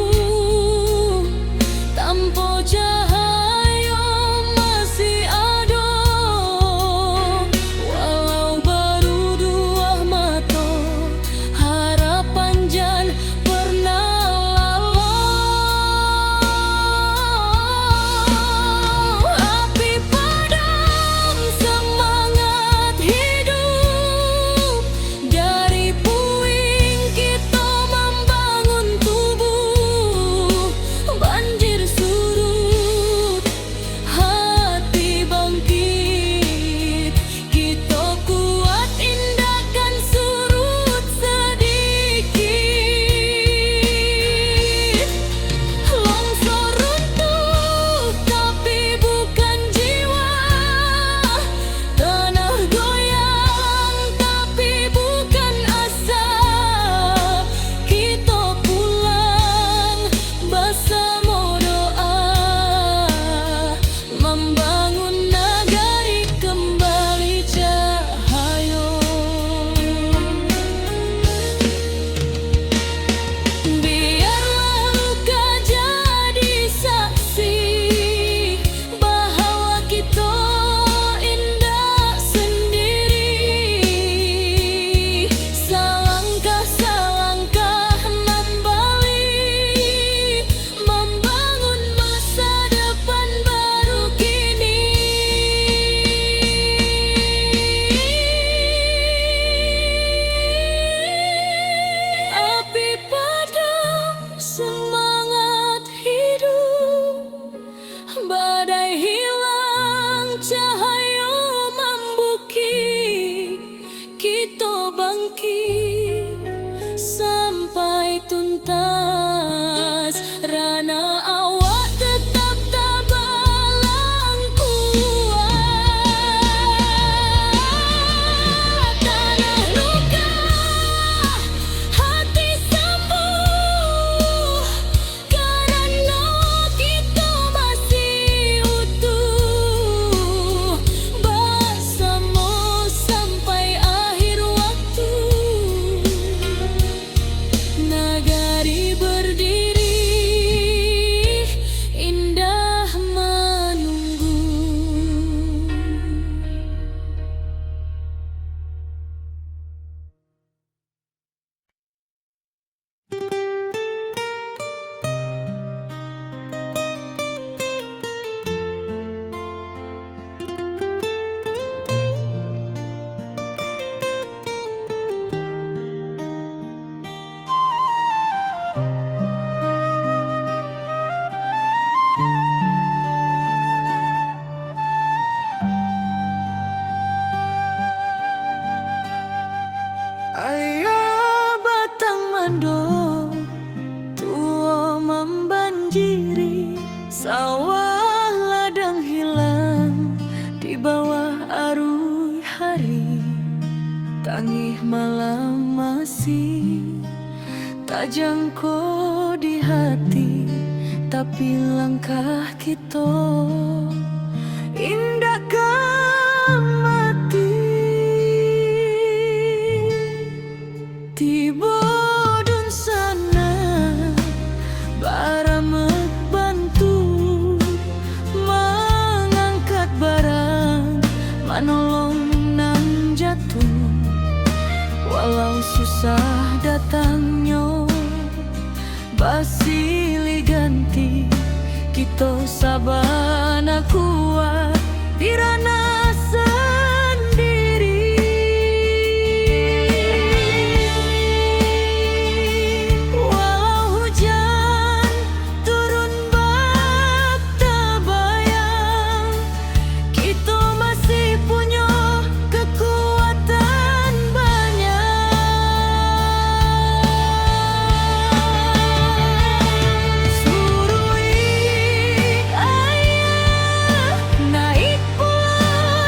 tak jangkau di hati, tapi langkah kita indah mati. Tiba dun sana baramek bantu mengangkat barang, manolong nang jatuh. Walau susah datangnya basili ganti, kita sabana kuat dirana sendiri. Walau hujan turun bak tabayang, kita masih punya kekuatan banyak. Surui ayah naik pulau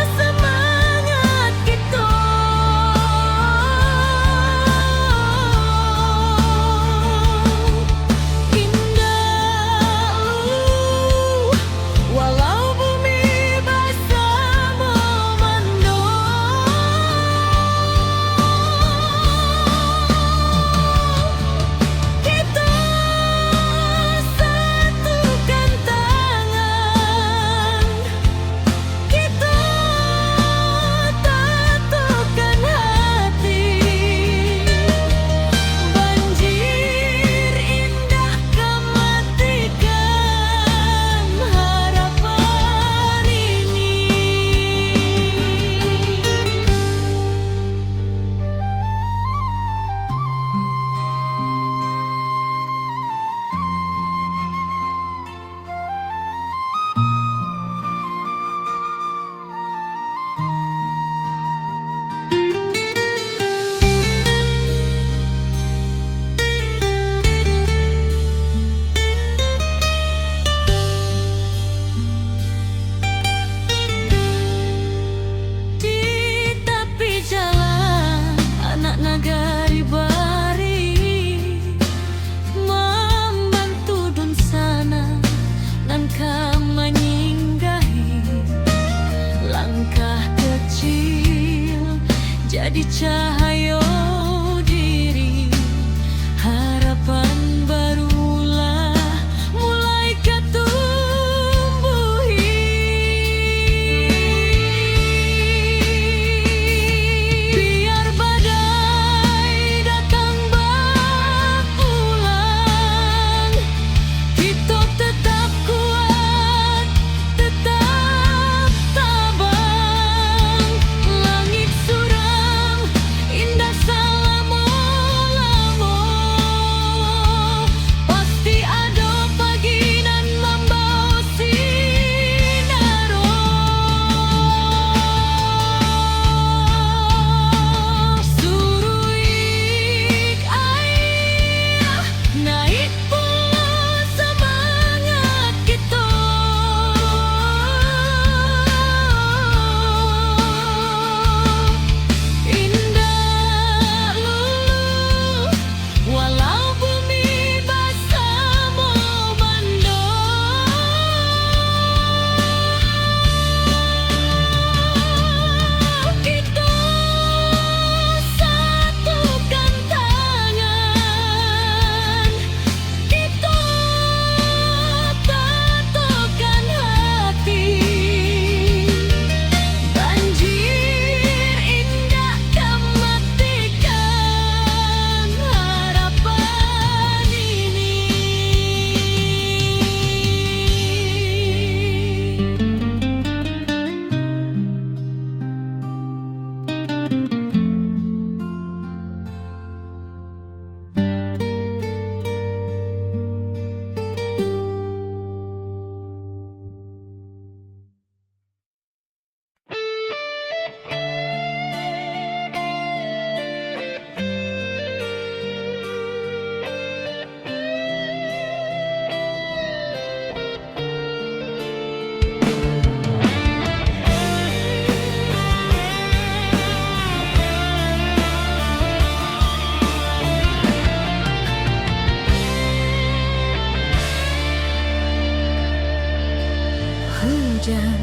hujan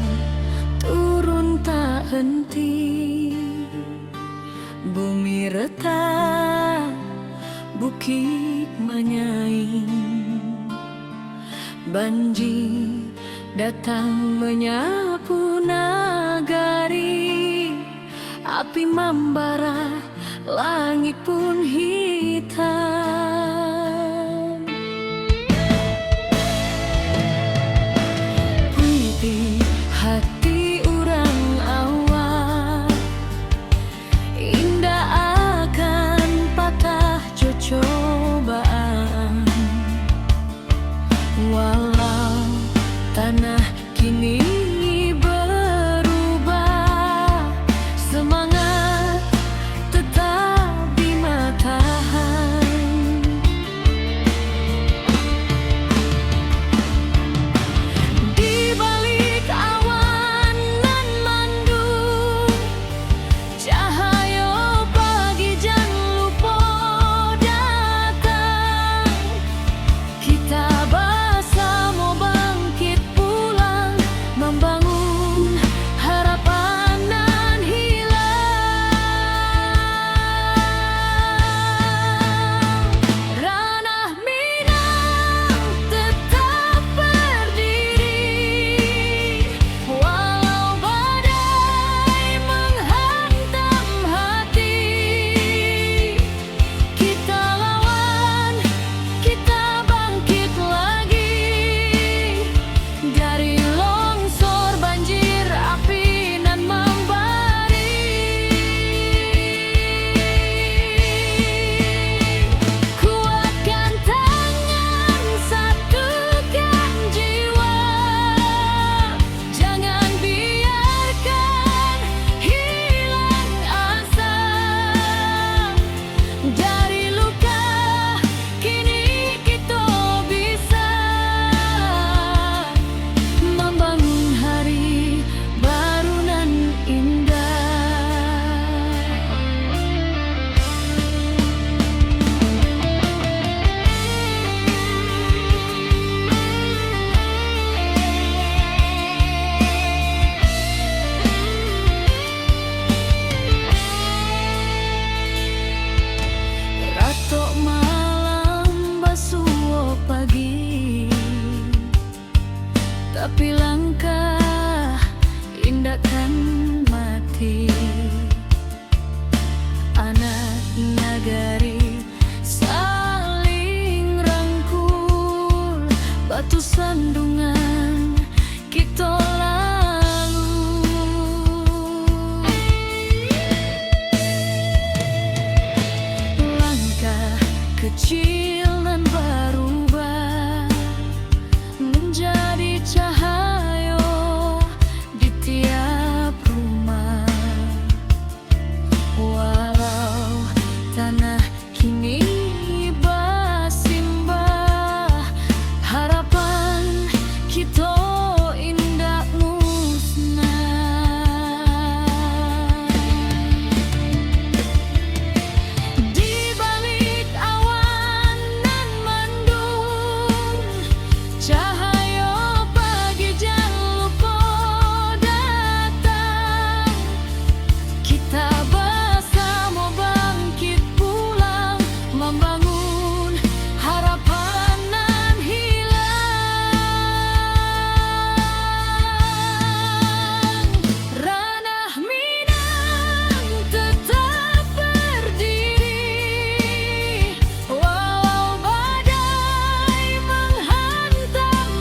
turun tak henti, bumi retak, bukit menyaing, banjir datang menyapu nagari, api membara, langit pun hitam. Putih hati orang awak, indah akan patah cobaan. Walau tanah kini berubah, semangat tetap di matahan. Di balik awan nan mendung, cahaya pagi jan lupa datang. Kita bersama bangkit pulang, membangun harapan nan hilang. Ranah Minang tetap berdiri, walau badai menghantam hati. Kita lawan, kita bangkit lagi, dari longsor, banjir, api nan membari. Kuatkan tangan, satukan jiwa, jangan biarkan hilang asa. Dari luka kini kita bisa membangun hari baru nan indah. Ratok malam basuh pagi, tapi langkah indahkan mati. Anak nagari saling rangkul, batu sandungan kita lalu. Langkah kecil nan berubah menjadi cahaya di tiap rumah. Walau tanah kini bersimbah, harapan kita indah musnah. Di balik awan nan mendung, cahaya pagi jan lupa datang. Kita bersama bangkit pulang, membangun harapan nan hilang. Ranah Minang tetap berdiri, walau badai menghantam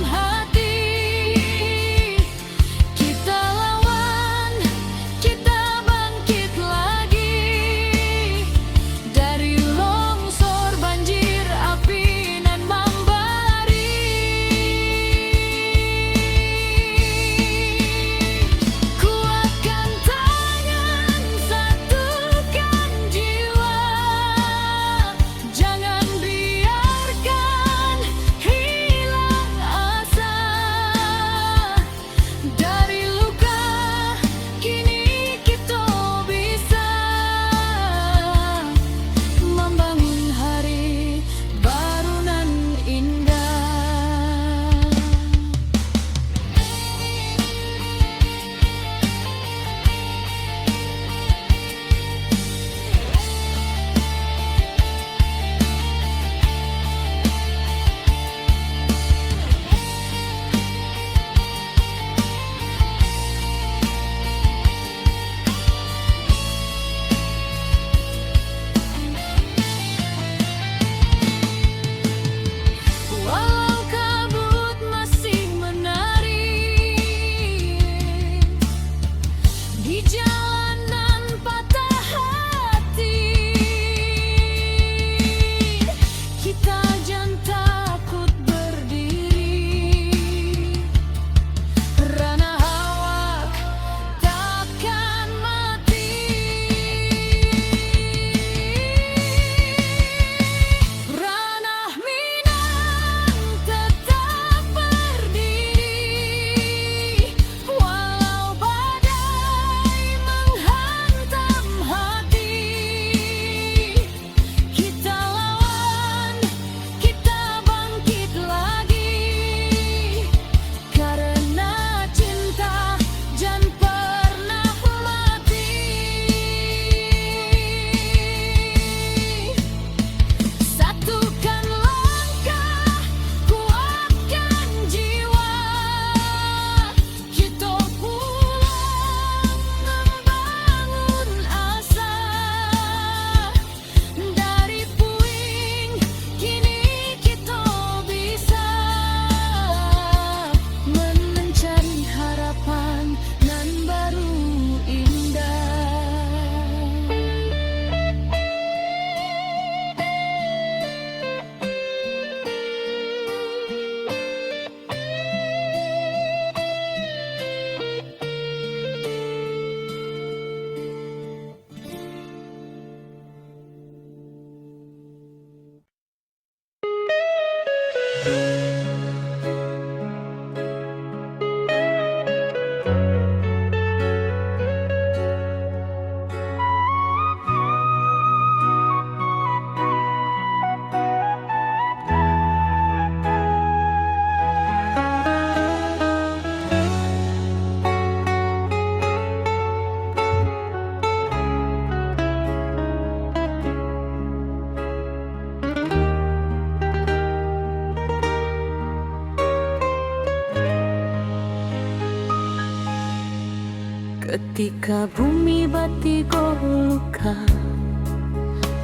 Ketika bumi batigo luka,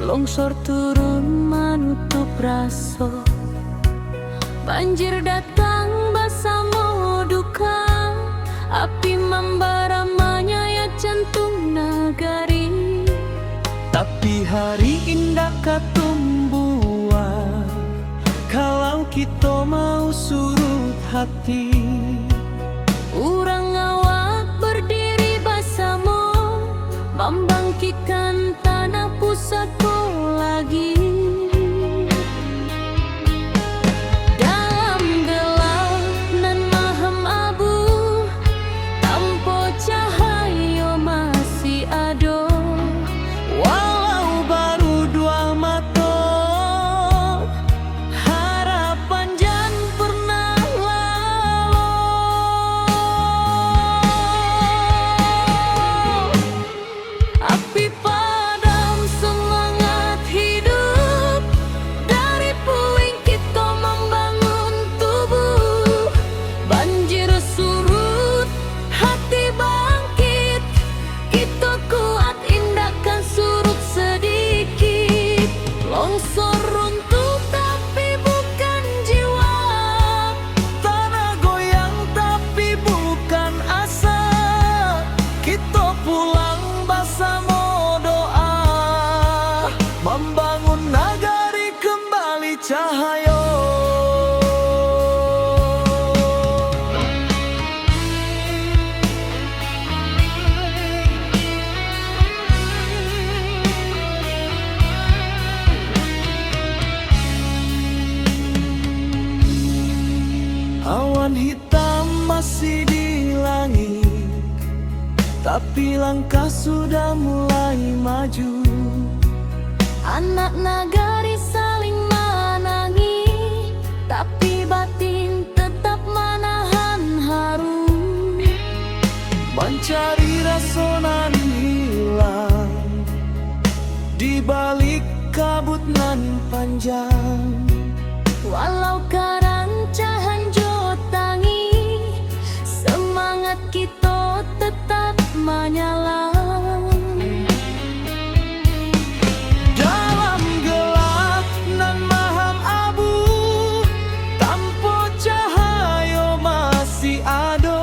longsor turun menutup raso, banjir datang bersama duka, api membara menyayat jantung nagari. Tapi hari indah katumbuhan kalau kita mau surut hati. Urang awak berdiri bersama, membangkitkan tanah pusatku lagi. Dalam gelap nan maham abu, tanpa cahaya masih ada. Walau baru dua mata, harapan jan pernah lalu. Api padam semangat hidup, dari puing kita membangun tubuh. Banjir surut, hati bangkit, kita kuat indahkan surut sedikit. Longsor runtuh tapi bukan jiwa, Tanah goyang tapi bukan asa. Kita pulang bersama doa, membangun nagari kembali cahaya. Awan hitam masih di langit, tapi langkah sudah mulai maju. anak nagari saling menangi, tapi batin tetap menahan haru. Mencari rasa nan hilang di balik kabut nan panjang. Walau karancahan jotangi, semangat kita tetap menyala. Dalam gelap nan maham abu, tanpa cahaya masih ada.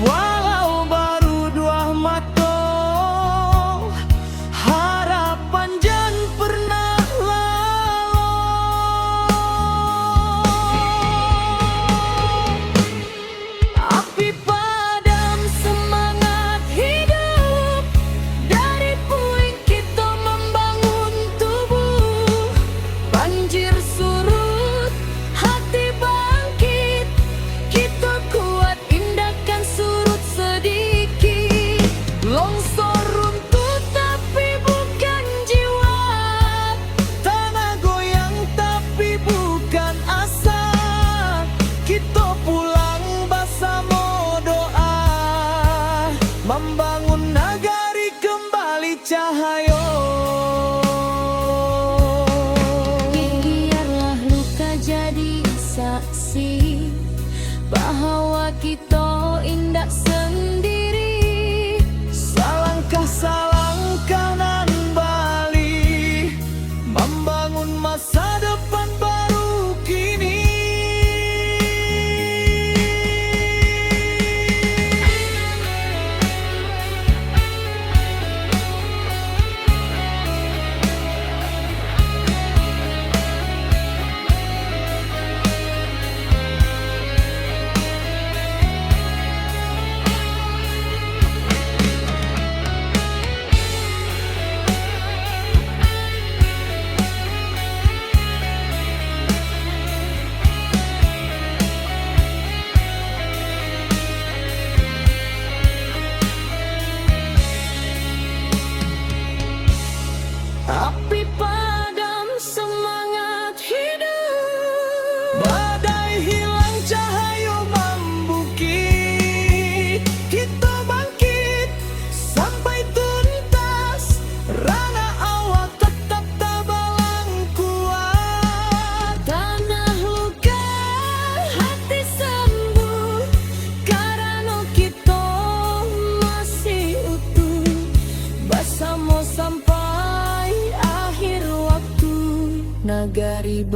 Walau baru dua mata, harapan jan pernah lalu. Api padam semangat hidup, dari puing kita membangun tubuh. Banjir surut, hati bangkit, kita kuat indahkan surut sedikit. Longsor runtuh tapi bukan jiwa, tanah goyang tapi bukan asa. Kita pulang bersama doa, membangun nagari kembali cahaya. Biarlah luka jadi saksi bahwa kita indah sendiri. Salangkah salangkah nan bali, membangun masa depan baru kini.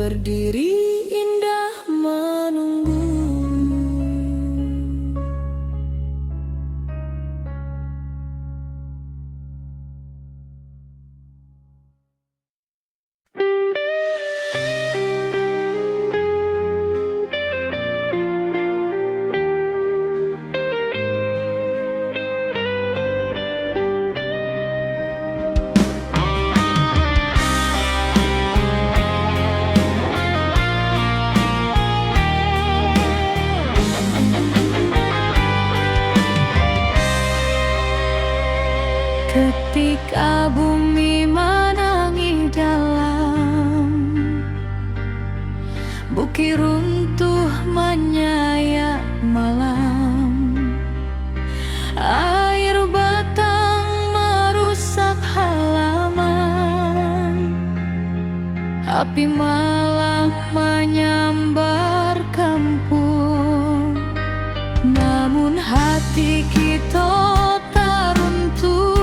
berdiri indah menunggu. Ketika bumi menangis dalam, bukit runtuh menyayat malam, air batang merusak halaman, api malam menyambar kampung. Namun hati kita tak runtuh,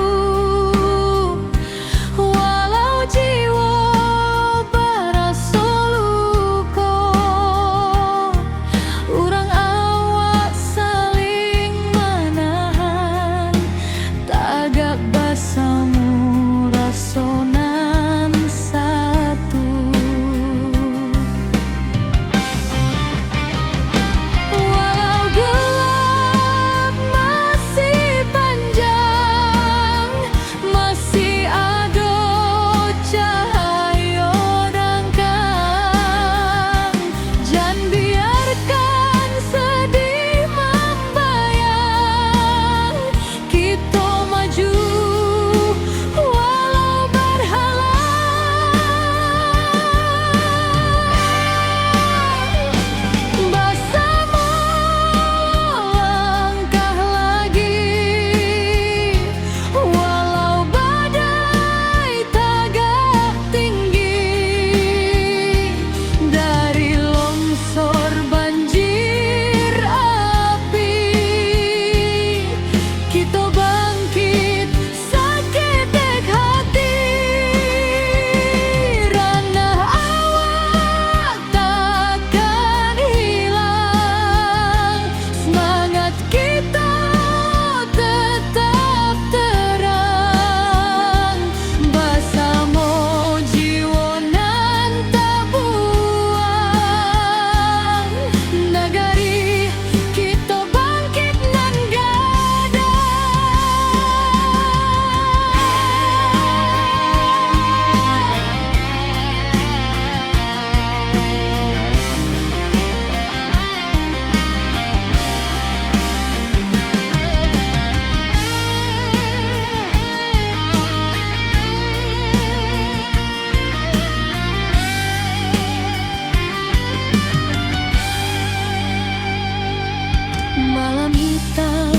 malam hitam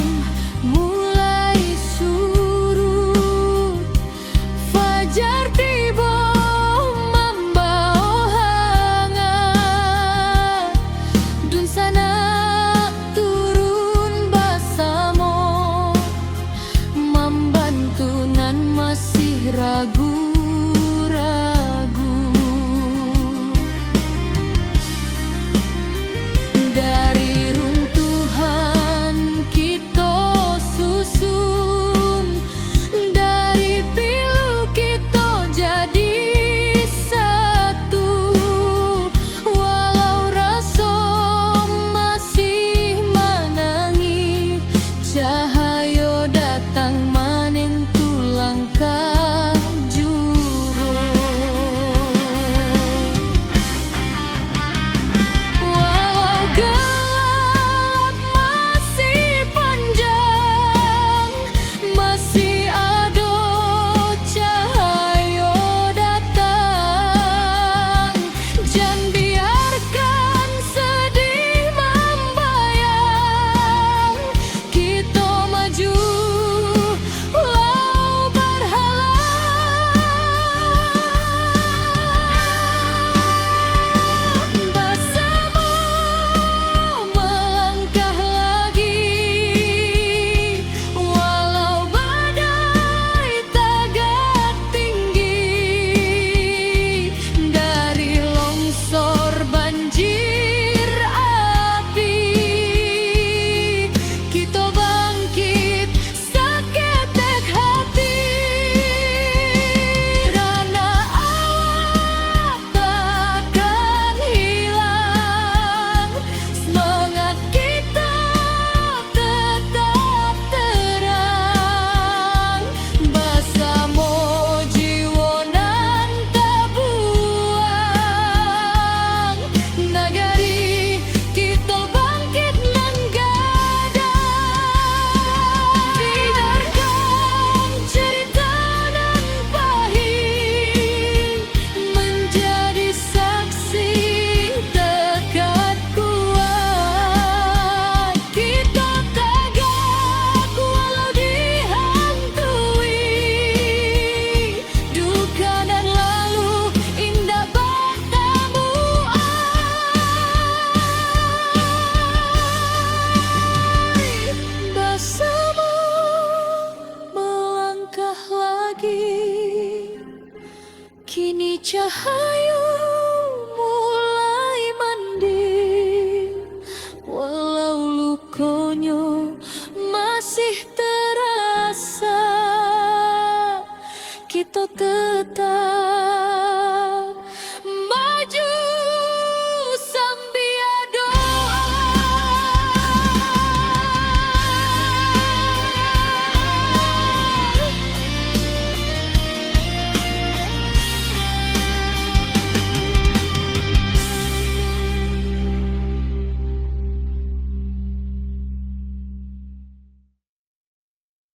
mulai surut, fajar tiba membawa hangat, dun sana